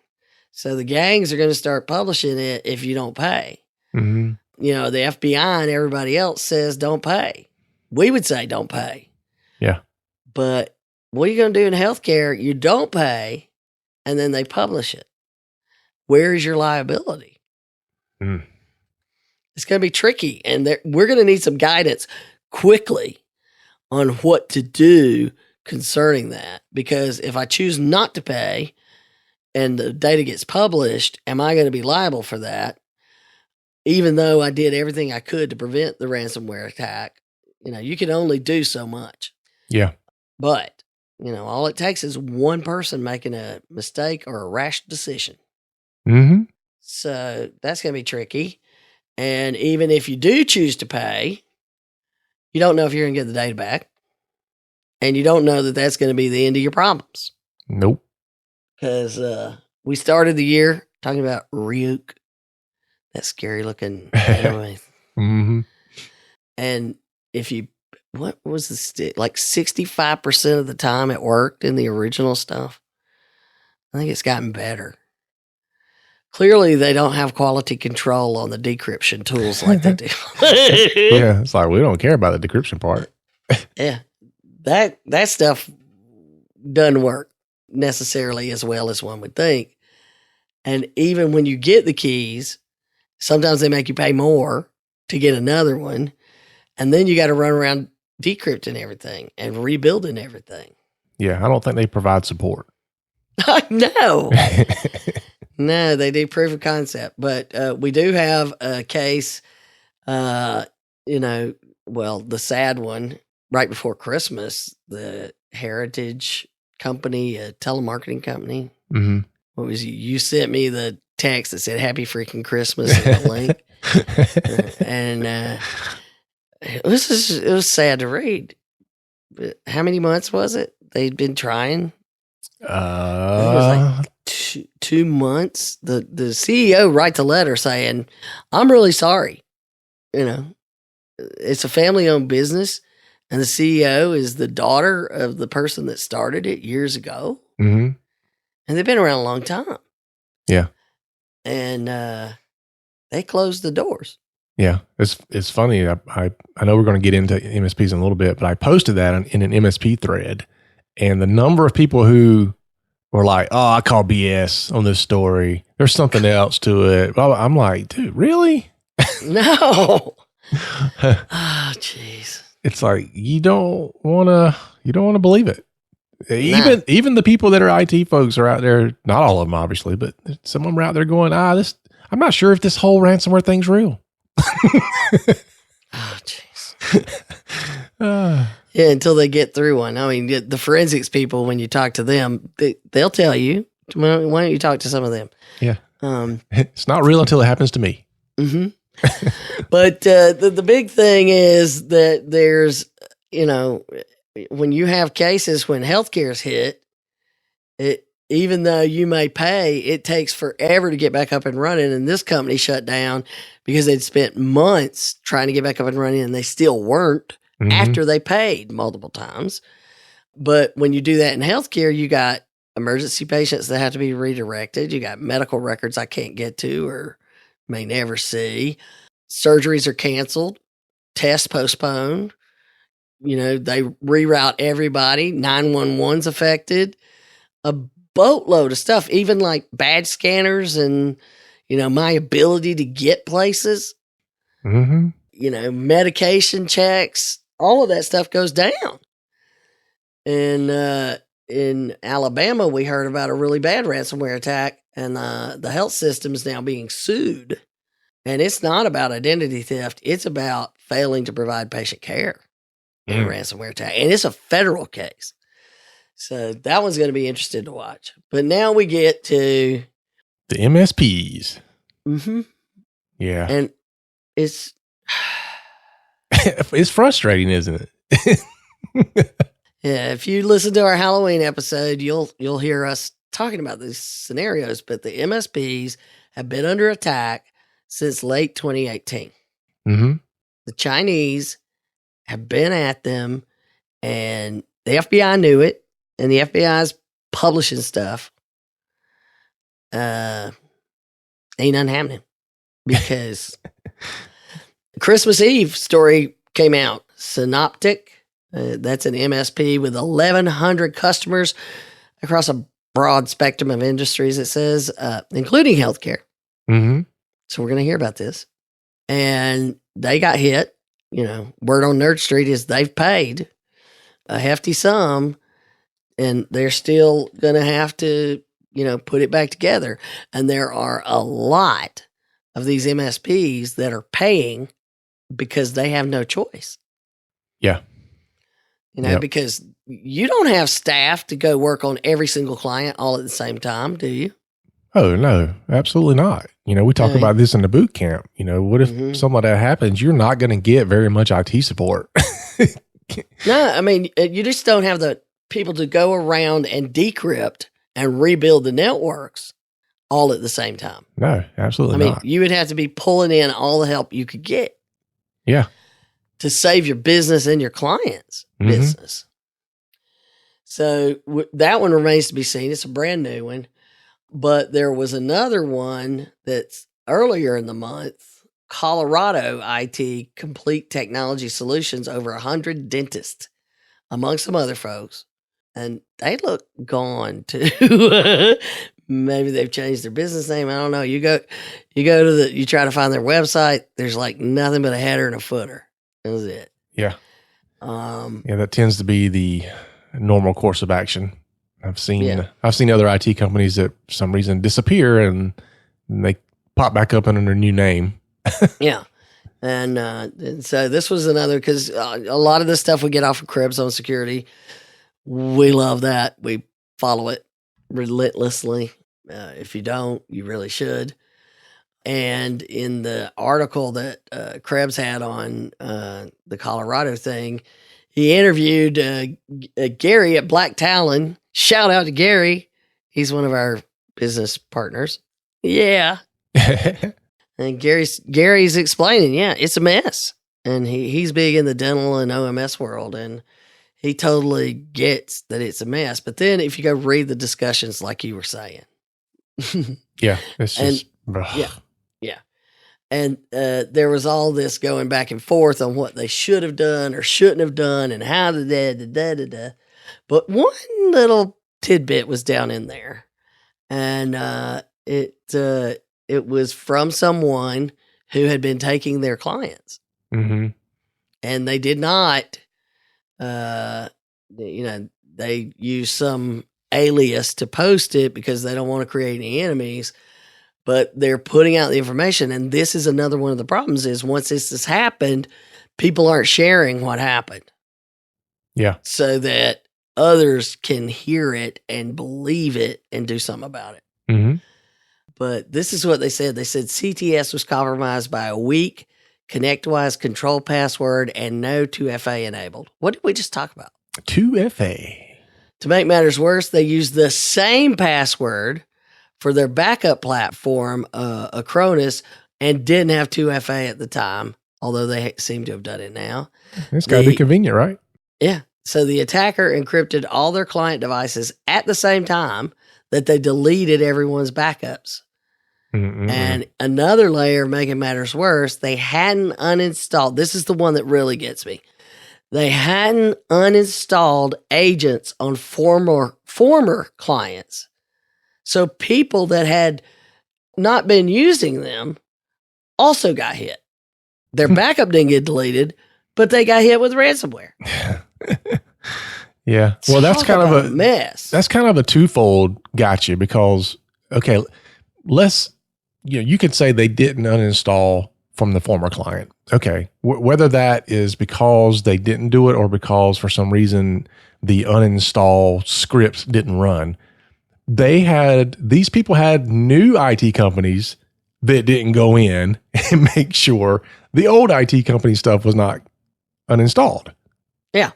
So the gangs are going to start publishing it if you don't pay. Mm-hmm. You know, the FBI and everybody else says don't pay. We would say don't pay. Yeah. But what are you going to do in healthcare? You don't pay, and then they publish it. Where is your liability? Mm. It's going to be tricky, and we're going to need some guidance quickly on what to do concerning that. Because if I choose not to pay and the data gets published, am I going to be liable for that? Even though I did everything I could to prevent the ransomware attack, you know, you can only do so much. Yeah. But, you know, all it takes is one person making a mistake or a rash decision. Mm-hmm. So that's going to be tricky. And even if you do choose to pay, you don't know if you're going to get the data back. And you don't know that that's going to be the end of your problems. Nope. Because we started the year talking about Ryuk, that scary looking anime. Mm-hmm. And what was the stick? Like 65% of the time it worked in the original stuff. I think it's gotten better. Clearly, they don't have quality control on the decryption tools like they do. Yeah, it's like we don't care about the decryption part. Yeah, that stuff doesn't work necessarily as well as one would think. And even when you get the keys, sometimes they make you pay more to get another one, and then you got to run around decrypting everything and rebuilding everything. Yeah, I don't think they provide support. No. No, they do proof of concept, but we do have a case, the sad one right before Christmas, the Heritage Company, a telemarketing company. Mm-hmm. What was you sent me the text that said "Happy freaking Christmas" and the link, and it was sad to read. But how many months was it? They'd been trying. It was like 2 months. The CEO writes a letter saying, "I'm really sorry. It's a family-owned business, and the CEO is the daughter of the person that started it years ago, Mm-hmm. and they've been around a long time." Yeah, and they closed the doors. yeah. It's funny. I know we're going to get into MSPs in a little bit, but I posted that in an MSP thread, and the number of people who were like, "Oh, I call BS on this story. There's something else to it." Well, I'm like, dude, really? No. Oh, jeez. It's like you don't want to believe it. Even the people that are IT folks are out there. Not all of them, obviously, but some of them are out there going, this. I'm not sure if this whole ransomware thing's real. Oh, jeez. Yeah, until they get through one. I mean, the forensics people, when you talk to them, they'll tell you. Why don't you talk to some of them? Yeah. It's not real until it happens to me. Mm-hmm. But the big thing is that there's, when you have cases when healthcare's hit, even though you may pay, it takes forever to get back up and running. And this company shut down because they'd spent months trying to get back up and running, and they still weren't after they paid multiple times. But when you do that in healthcare, you got emergency patients that have to be redirected. You got medical records I can't get to or may never see. Surgeries are canceled. Tests postponed. They reroute everybody. 911's affected. A boatload of stuff, even like badge scanners and, my ability to get places. Mm-hmm. Medication checks. All of that stuff goes down. And in Alabama, we heard about a really bad ransomware attack, and the health system is now being sued. And it's not about identity theft. It's about failing to provide patient care in a ransomware attack. And it's a federal case. So that one's going to be interesting to watch. But now we get to the MSPs. Mm-hmm. Yeah. And it's it's frustrating, isn't it? Yeah, if you listen to our Halloween episode, you'll hear us talking about these scenarios, but the MSPs have been under attack since late 2018. Mm-hmm. The Chinese have been at them, and the FBI knew it, and the FBI's publishing stuff. Ain't nothing happening because Christmas Eve story came out. Synoptic, that's an MSP with 1,100 customers across a broad spectrum of industries, it says, including healthcare. Mm-hmm. So we're going to hear about this. And they got hit. Word on Nerd Street is they've paid a hefty sum, and they're still going to have to, put it back together. And there are a lot of these MSPs that are paying because they have no choice. Yeah. Because you don't have staff to go work on every single client all at the same time, do you? Oh, no, absolutely not. We talk about this in the boot camp. What if something like that happens? You're not going to get very much IT support. No, I mean, you just don't have the people to go around and decrypt and rebuild the networks all at the same time. No, absolutely not. You would have to be pulling in all the help you could get. Yeah. To save your business and your clients' business. So that one remains to be seen. It's a brand new one. But there was another one that's earlier in the month, Colorado IT Complete Technology Solutions, over 100 dentists, among some other folks. And they look gone too. Maybe they've changed their business name. I don't know. You try to find their website. There's like nothing but a header and a footer. That was it. Yeah. That tends to be the normal course of action. I've seen other IT companies that for some reason disappear and they pop back up under a new name. Yeah. And so this was another, because a lot of this stuff we get off of Krebs on security. We love that. We follow it relentlessly. If you don't, you really should. And in the article that Krebs had on the Colorado thing, he interviewed Gary at Black Talon. Shout out to Gary. He's one of our business partners. Yeah. And Gary's explaining, it's a mess. And he's big in the dental and OMS world, and he totally gets that it's a mess. But then if you go read the discussions like you were saying. Yeah. It's just, yeah. And there was all this going back and forth on what they should have done or shouldn't have done and how da. But one little tidbit was down in there. And it was from someone who had been taking their clients. Mm-hmm. And they did not, they use some alias to post it because they don't want to create any enemies. But they're putting out the information, and this is another one of the problems is once this has happened, people aren't sharing what happened. Yeah. So that others can hear it and believe it and do something about it. Mm-hmm. But this is what they said. They said CTS was compromised by a weak ConnectWise control password and no 2FA enabled. What did we just talk about? 2FA. To make matters worse, they used the same password for their backup platform, Acronis, and didn't have 2FA at the time, although they seem to have done it now. It's got to be convenient, right? Yeah. So the attacker encrypted all their client devices at the same time that they deleted everyone's backups. Mm-mm. And another layer, making matters worse, they hadn't uninstalled. This is the one that really gets me. They hadn't uninstalled agents on former clients. So people that had not been using them also got hit. Their backup didn't get deleted, but they got hit with ransomware. Yeah. Well, that's kind of a mess. That's kind of a twofold gotcha because, okay, you could say they didn't uninstall from the former client. Okay. Whether that is because they didn't do it or because for some reason the uninstall scripts didn't run. These people had new IT companies that didn't go in and make sure the old IT company stuff was not uninstalled. Yeah.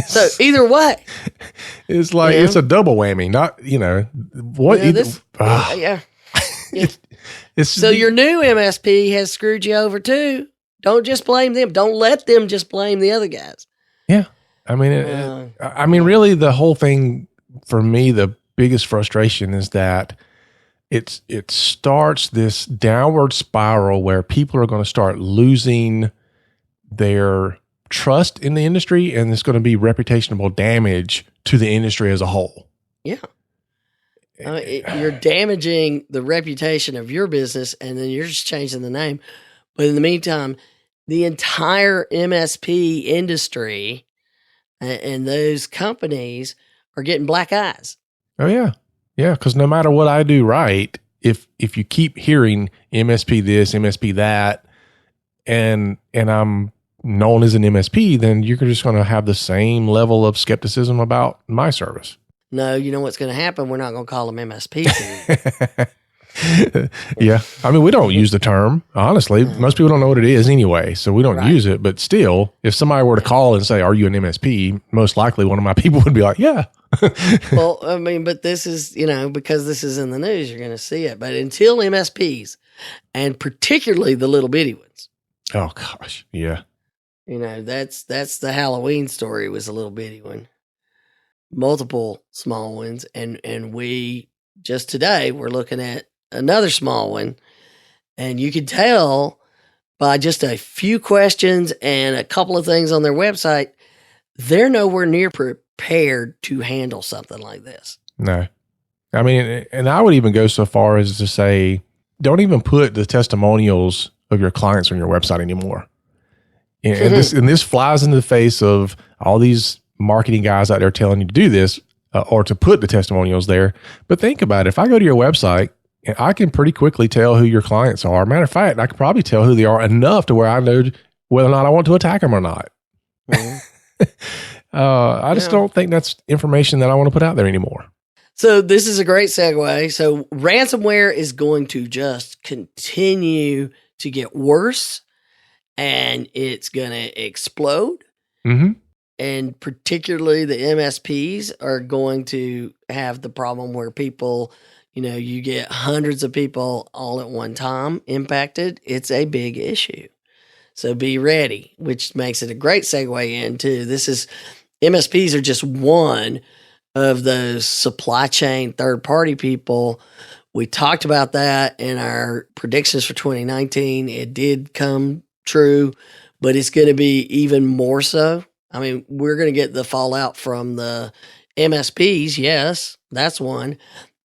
So either way, it's like, it's a double whammy, not, what? Yeah. So your new MSP has screwed you over too. Don't just blame them. Don't let them just blame the other guys. Yeah. I mean, really the whole thing for me, the biggest frustration is that it starts this downward spiral where people are going to start losing their trust in the industry, and it's going to be reputational damage to the industry as a whole. Yeah. You're damaging the reputation of your business, and then you're just changing the name. But in the meantime, the entire MSP industry and those companies are getting black eyes. Oh, yeah. Yeah, because no matter what I do right, if you keep hearing MSP this, MSP that, and I'm known as an MSP, then you're just going to have the same level of skepticism about my service. No, you know what's going to happen? We're not going to call them MSP. Yeah. I mean, we don't use the term, honestly. Most people don't know what it is anyway, so we don't use it. But still, if somebody were to call and say, are you an MSP? Most likely one of my people would be like, yeah. Well, I mean, but this is, because this is in the news, you're going to see it. But until MSPs, and particularly the little bitty ones. Oh, gosh. Yeah. That's the Halloween story, was a little bitty one. Multiple small ones, and we just today, we're looking at another small one, and you could tell by just a few questions and a couple of things on their website, they're nowhere near prepared to handle something like this. No. I mean, and I would even go so far as to say, don't even put the testimonials of your clients on your website anymore. And this flies in the face of all these marketing guys out there telling you to do this or to put the testimonials there. But think about it. If I go to your website, I can pretty quickly tell who your clients are. Matter of fact, I can probably tell who they are enough to where I know whether or not I want to attack them or not. Mm-hmm. I just don't think that's information that I want to put out there anymore. So this is a great segue. So ransomware is going to just continue to get worse, and it's going to explode. Mm-hmm. And particularly the MSPs are going to have the problem where people, you get hundreds of people all at one time impacted. It's a big issue. So be ready, which makes it a great segue into MSPs are just one of those supply chain third-party people. We talked about that in our predictions for 2019. It did come true, but it's going to be even more so. I mean, we're going to get the fallout from the MSPs. Yes, that's one.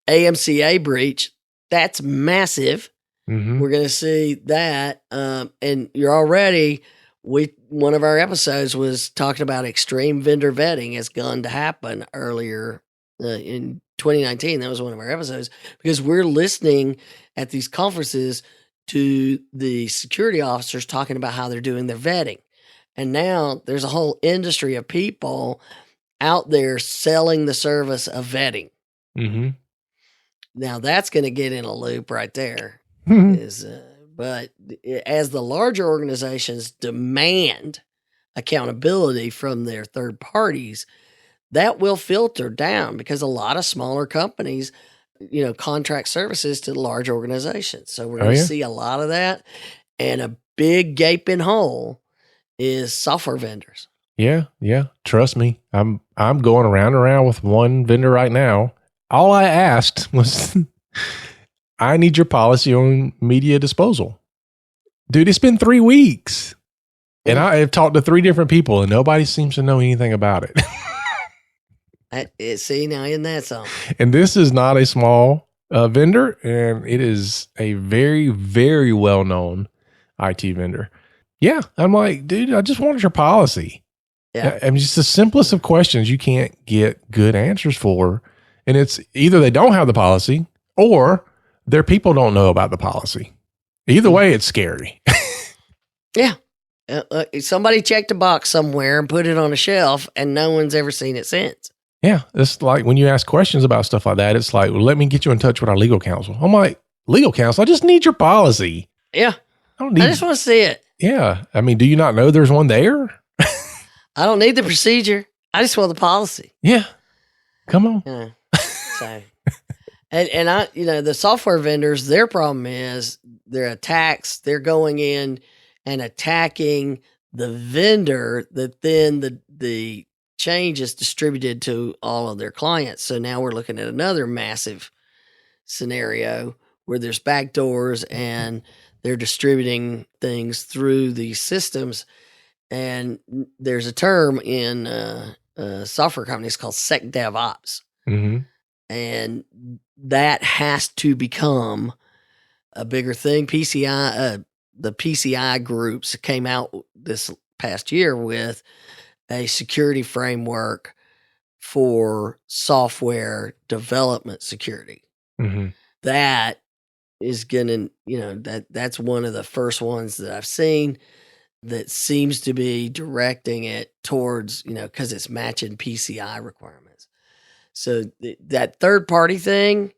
AMCA breach, that's massive. Mm-hmm. We're going to see that. And you're already... one of our episodes was talking about extreme vendor vetting is going to happen earlier in 2019. That was one of our episodes because we're listening at these conferences to the security officers talking about how they're doing their vetting. And now there's a whole industry of people out there selling the service of vetting. Mm-hmm. Now that's going to get in a loop right there. Mm-hmm. But as the larger organizations demand accountability from their third parties, that will filter down because a lot of smaller companies, contract services to large organizations. So we're going to see a lot of that. And a big gaping hole is software vendors. Yeah. Trust me. I'm going around with one vendor right now. All I asked was... I need your policy on media disposal. Dude, it's been 3 weeks. And I have talked to 3 different people and nobody seems to know anything about it. See, now isn't that something? And this is not a small vendor, and it is a very, very well-known IT vendor. Yeah, I'm like, dude, I just wanted your policy. Yeah. I mean, just the simplest of questions you can't get good answers for. And it's either they don't have the policy or their people don't know about the policy. Either way, it's scary. Yeah. Somebody checked a box somewhere and put it on a shelf, and no one's ever seen it since. Yeah. It's like when you ask questions about stuff like that, it's like, well, let me get you in touch with our legal counsel. I'm like, legal counsel? I just need your policy. Yeah. I just want to see it. Yeah. I mean, do you not know there's one there? I don't need the procedure. I just want the policy. Yeah. Come on. Yeah. So... And I, the software vendors, their problem is their attacks. They're going in and attacking the vendor that then the change is distributed to all of their clients. So now we're looking at another massive scenario where there's backdoors and they're distributing things through these systems. And there's a term in software companies called SecDevOps. Mm-hmm. And that has to become a bigger thing. the PCI groups came out this past year with a security framework for software development security. Mm-hmm. That is going to, that's one of the first ones that I've seen that seems to be directing it towards, because it's matching PCI requirements. So that third party thing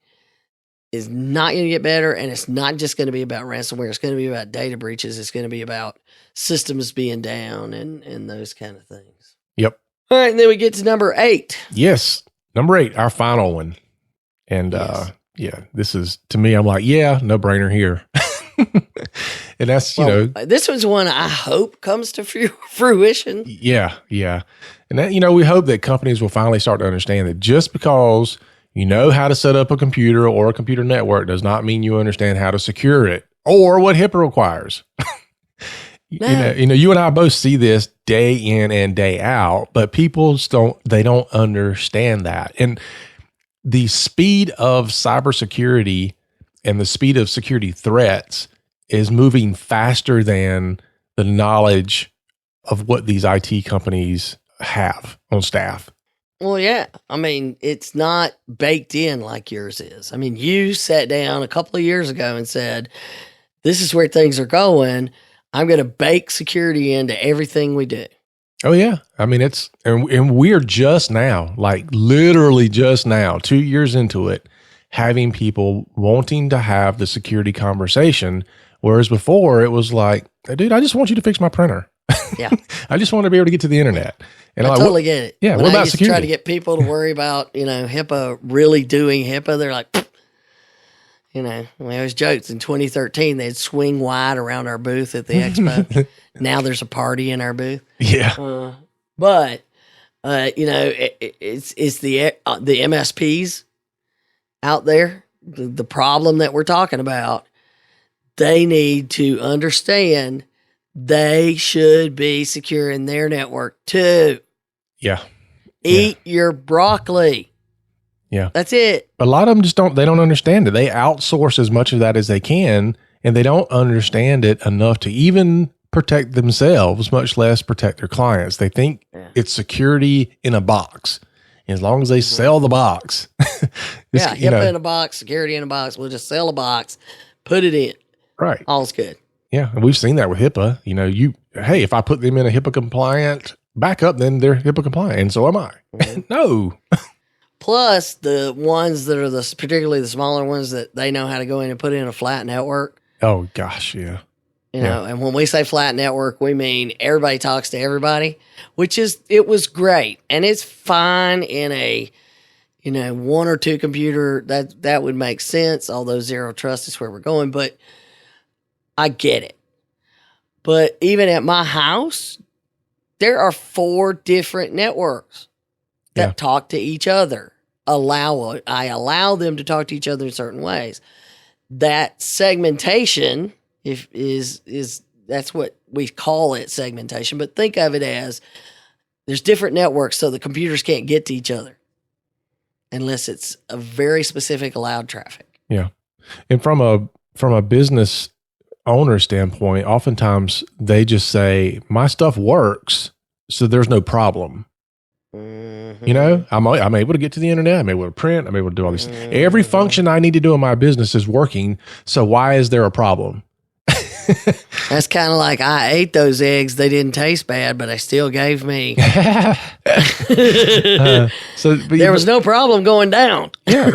is not going to get better, and it's not just going to be about ransomware. It's going to be about data breaches. It's going to be about systems being down and those kind of things. Yep. All right, and then we get to number 8. Yes, number 8, our final one. And this is, to me, I'm like, no brainer here. And that's, this one's one I hope comes to fruition. Yeah. And that, we hope that companies will finally start to understand that just because You know how to set up a computer or a computer network does not mean you understand how to secure it or what HIPAA requires. No. You and I both see this day in and day out, but people don't understand that. And the speed of cybersecurity and the speed of security threats is moving faster than the knowledge of what these IT companies have on staff. Well, yeah. I mean, it's not baked in like yours is. I mean, you sat down a couple of years ago and said, this is where things are going. I'm going to bake security into everything we do. Oh, yeah. I mean, and we're just now, like literally just now, 2 years into it, having people wanting to have the security conversation. Whereas before it was like, hey, dude, I just want you to fix my printer. Yeah. I just want to be able to get to the internet. And I I'm totally get it. Yeah. When What I about used to security? try to get people to worry about, HIPAA really doing HIPAA, they're like, we always joked in 2013, they'd swing wide around our booth at the expo. Now there's a party in our booth. Yeah. But it's the MSPs out there, the problem that we're talking about. They need to understand they should be securing their network too. Yeah. Eat your broccoli. Yeah. That's it. A lot of them they don't understand it. They outsource as much of that as they can, and they don't understand it enough to even protect themselves, much less protect their clients. They think it's security in a box. As long as they sell the box. HIPAA in a box, security in a box. We'll just sell a box, put it in. Right. All's good. Yeah. And we've seen that with HIPAA. Hey, if I put them in a HIPAA compliant backup, then they're HIPAA compliant. And so am I. Mm-hmm. No. Plus the ones that are particularly the smaller ones that they know how to go in and put in a flat network. Oh gosh. Yeah. And when we say flat network, we mean everybody talks to everybody, it was great. And it's fine in a, one or two computer that would make sense. Although zero trust is where we're going, but I get it. But even at my house, there are 4 different networks that talk to each other. I allow them to talk to each other in certain ways. That segmentation that's what we call it, segmentation. But think of it as there's different networks, so the computers can't get to each other unless it's a very specific allowed traffic. Yeah, and from a business owner standpoint, oftentimes they just say, my stuff works, so there's no problem. Mm-hmm. I'm able to get to the internet. I'm able to print. I'm able to do all these. Mm-hmm. Every function I need to do in my business is working. So why is there a problem? That's kind of like, I ate those eggs. They didn't taste bad, but I still gave me. There was no problem going down. Yeah,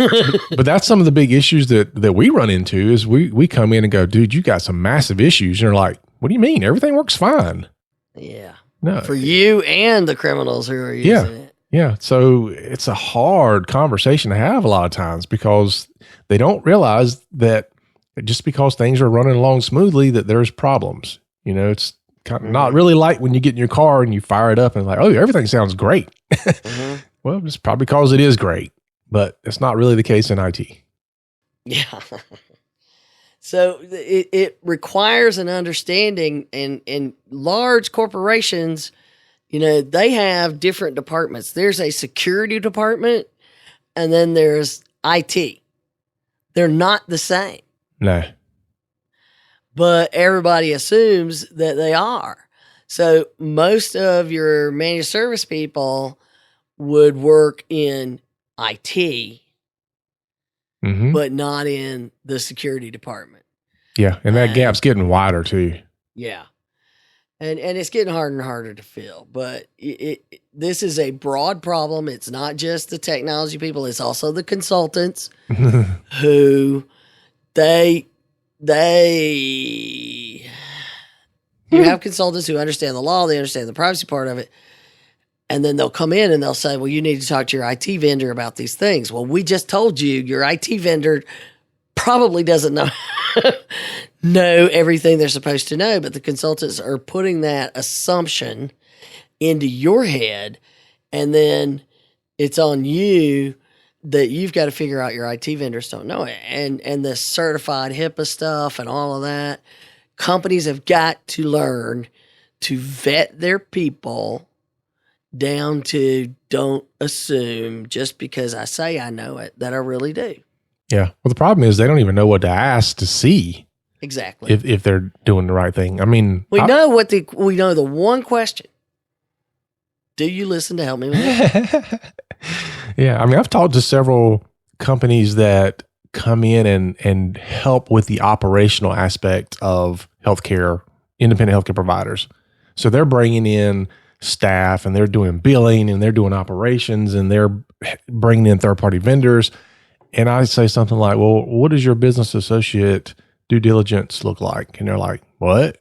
but that's some of the big issues that we run into is we come in and go, dude, you got some massive issues. And you're like, what do you mean? Everything works fine. Yeah. No. For you and the criminals who are using it. Yeah. So it's a hard conversation to have a lot of times because they don't realize that just because things are running along smoothly that there's problems. It's kind of not really like when you get in your car and you fire it up and it's like, oh, everything sounds great. Mm-hmm. Well, it's probably because it is great, but it's not really the case in IT. Yeah. So it requires an understanding, and large corporations, they have different departments. There's a security department, and then there's IT. They're not the same. No. But everybody assumes that they are. So most of your managed service people would work in IT, mm-hmm. but not in the security department. Yeah, and that gap's getting wider too. Yeah. And it's getting harder and harder to fill. But this is a broad problem. It's not just the technology people. It's also the consultants who you have consultants who understand the law. They understand the privacy part of it. And then they'll come in and they'll say, well, you need to talk to your IT vendor about these things. Well, we just told you your IT vendor probably doesn't know everything they're supposed to know, but the consultants are putting that assumption into your head, and then it's on you that you've got to figure out your IT vendors don't know it. And the certified HIPAA stuff and all of that, companies have got to learn to vet their people down to don't assume just because I say I know it that I really do. Yeah. Well, the problem is they don't even know what to ask to see Exactly. if they're doing the right thing. I mean, We know the one question. Do you listen to Help Me With It? Yeah. I mean, I've talked to several companies that come in and help with the operational aspect of healthcare, independent healthcare providers. So they're bringing in staff and they're doing billing and they're doing operations and they're bringing in third-party vendors. And I say something like, well, what does your business associate due diligence look like? And they're like, what?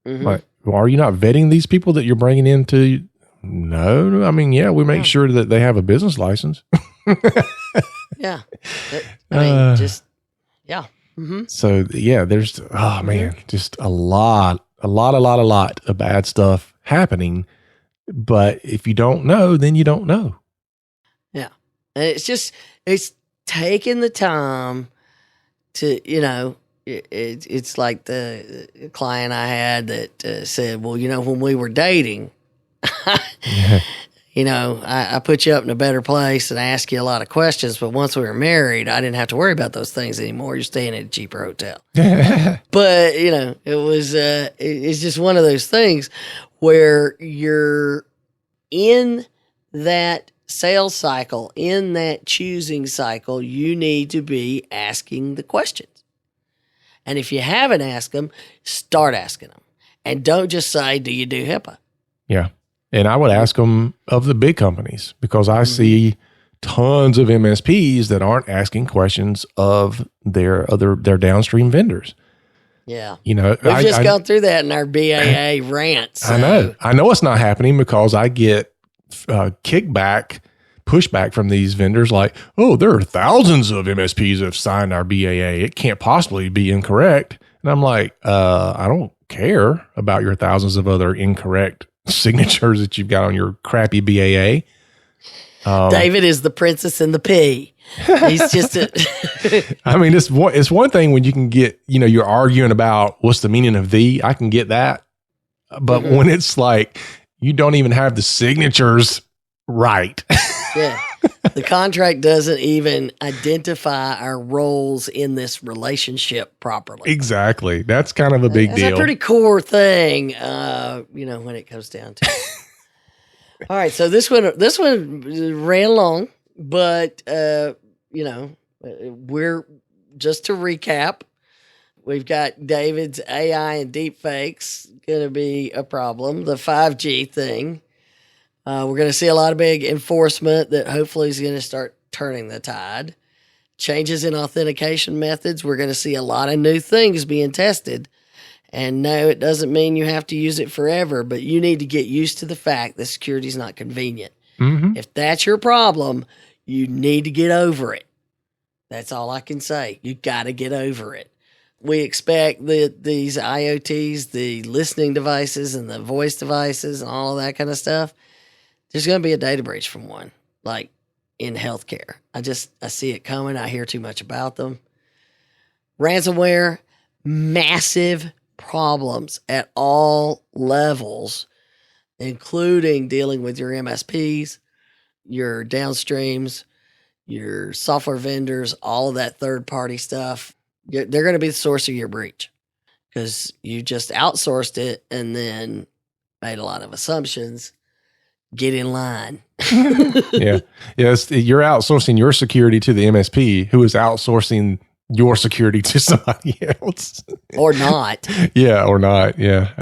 Mm-hmm. Like, well, are you not vetting these people that you're bringing into? No. I mean, yeah, we make sure that they have a business license. Yeah. Yeah. Mm-hmm. So yeah, there's, oh man, just a lot of bad stuff happening. But if you don't know, then you don't know. Yeah. And it's taking the time to, it's like the client I had that said, well, when we were dating, I put you up in a better place and I asked you a lot of questions, but once we were married, I didn't have to worry about those things anymore. You're staying at a cheaper hotel. But, it's just one of those things where you're in that sales cycle, in that choosing cycle, you need to be asking the questions. And if you haven't asked them, start asking them. And don't just say, do you do HIPAA? Yeah. And I would ask them of the big companies because I see tons of MSPs that aren't asking questions of their downstream vendors. Yeah. We've just gone through that in our BAA rants. So. I know it's not happening because I get pushback from these vendors like, oh, there are thousands of MSPs that have signed our BAA. It can't possibly be incorrect. And I'm like, I don't care about your thousands of other incorrect signatures that you've got on your crappy BAA. David is the princess and the pea. He's just I mean, it's one thing when you can get, you're arguing about what's the meaning of thee. I can get that. But when it's like, you don't even have the signatures right. Yeah. The contract doesn't even identify our roles in this relationship properly. Exactly. That's kind of a big deal. It's a pretty core thing, when it comes down to it. All right. So this one ran long, but, we're just to recap, we've got David's AI and deep fakes going to be a problem. The 5G thing. We're going to see a lot of big enforcement that hopefully is going to start turning the tide. Changes in authentication methods. We're going to see a lot of new things being tested. And no, it doesn't mean you have to use it forever, but you need to get used to the fact that security is not convenient. Mm-hmm. If that's your problem, you need to get over it. That's all I can say. You got to get over it. We expect that these IoTs, the listening devices and the voice devices and all of that kind of stuff, there's going to be a data breach from one, like in healthcare. I see it coming. I hear too much about them. Ransomware, massive problems at all levels, including dealing with your MSPs, your downstreams, your software vendors, all of that third-party stuff. They're going to be the source of your breach because you just outsourced it and then made a lot of assumptions. Get in line. Yeah. Yes. You're outsourcing your security to the MSP who is outsourcing your security to somebody else. Or not. Yeah. Or not. Yeah.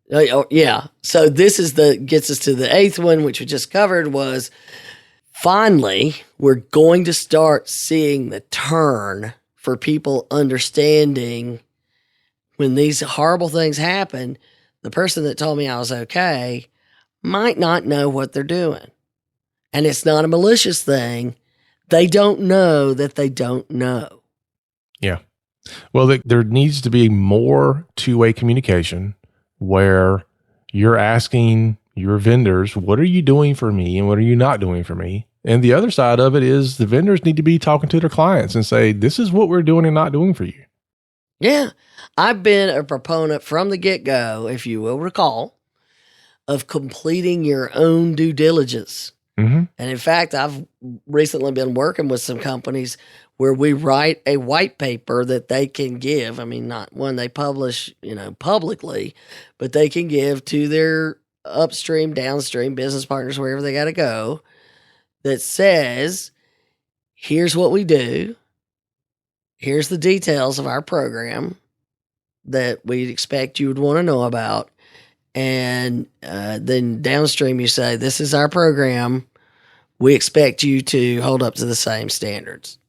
Yeah. Yeah. So this gets us to the eighth one, which we just covered, was finally, we're going to start seeing the turn for people understanding when these horrible things happen, the person that told me I was okay might not know what they're doing. And it's not a malicious thing. They don't know that they don't know. Yeah. Well, there needs to be more two-way communication where you're asking your vendors, what are you doing for me and what are you not doing for me? And the other side of it is the vendors need to be talking to their clients and say, this is what we're doing and not doing for you. Yeah. I've been a proponent from the get-go, if you will recall, of completing your own due diligence. Mm-hmm. And in fact, I've recently been working with some companies where we write a white paper that they can give. I mean, not one they publish, publicly, but they can give to their upstream, downstream business partners, wherever they got to go, that says, here's what we do. Here's the details of our program that we'd expect you would want to know about. And then downstream, you say, this is our program. We expect you to hold up to the same standards.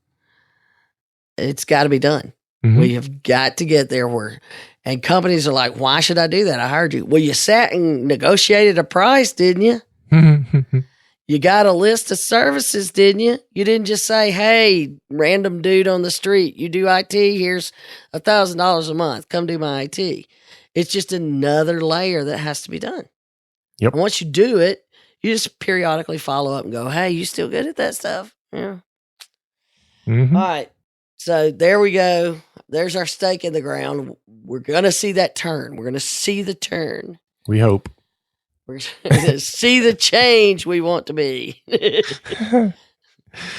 It's got to be done. Mm-hmm. We have got to get there and companies are like, why should I do that? I hired you. Well, you sat and negotiated a price, didn't you? You got a list of services, didn't you? You didn't just say, hey, random dude on the street, you do IT, here's $1,000 a month. Come do my IT. It's just another layer that has to be done. Yep. And once you do it, you just periodically follow up and go, hey, you still good at that stuff? Yeah. Mm-hmm. All right. So there we go. There's our stake in the ground. We're going to see that turn. We're going to see the turn. We hope. We're going to see the change we want to be.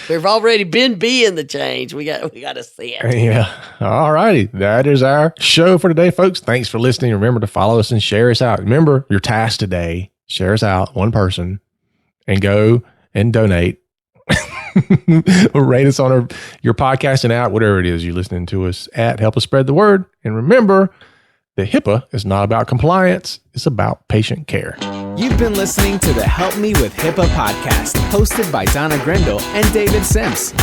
We've already been being the change. We got to see it. Yeah. All righty. That is our show for today, folks. Thanks for listening. Remember to follow us and share us out. Remember your task today. Share us out, one person, and go and donate. Or rate us on your podcasting app, whatever it is you're listening to us at. Help us spread the word. And remember that HIPAA is not about compliance. It's about patient care. You've been listening to the Help Me with HIPAA podcast, hosted by Donna Grindle and David Sims.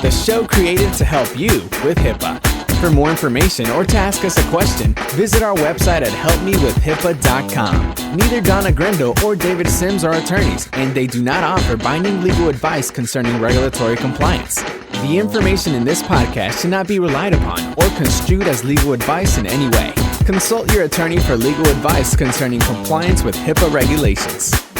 The show created to help you with HIPAA. For more information or to ask us a question, visit our website at helpmewithhipaa.com. Neither Donna Grindle or David Sims are attorneys, and they do not offer binding legal advice concerning regulatory compliance. The information in this podcast should not be relied upon or construed as legal advice in any way. Consult your attorney for legal advice concerning compliance with HIPAA regulations.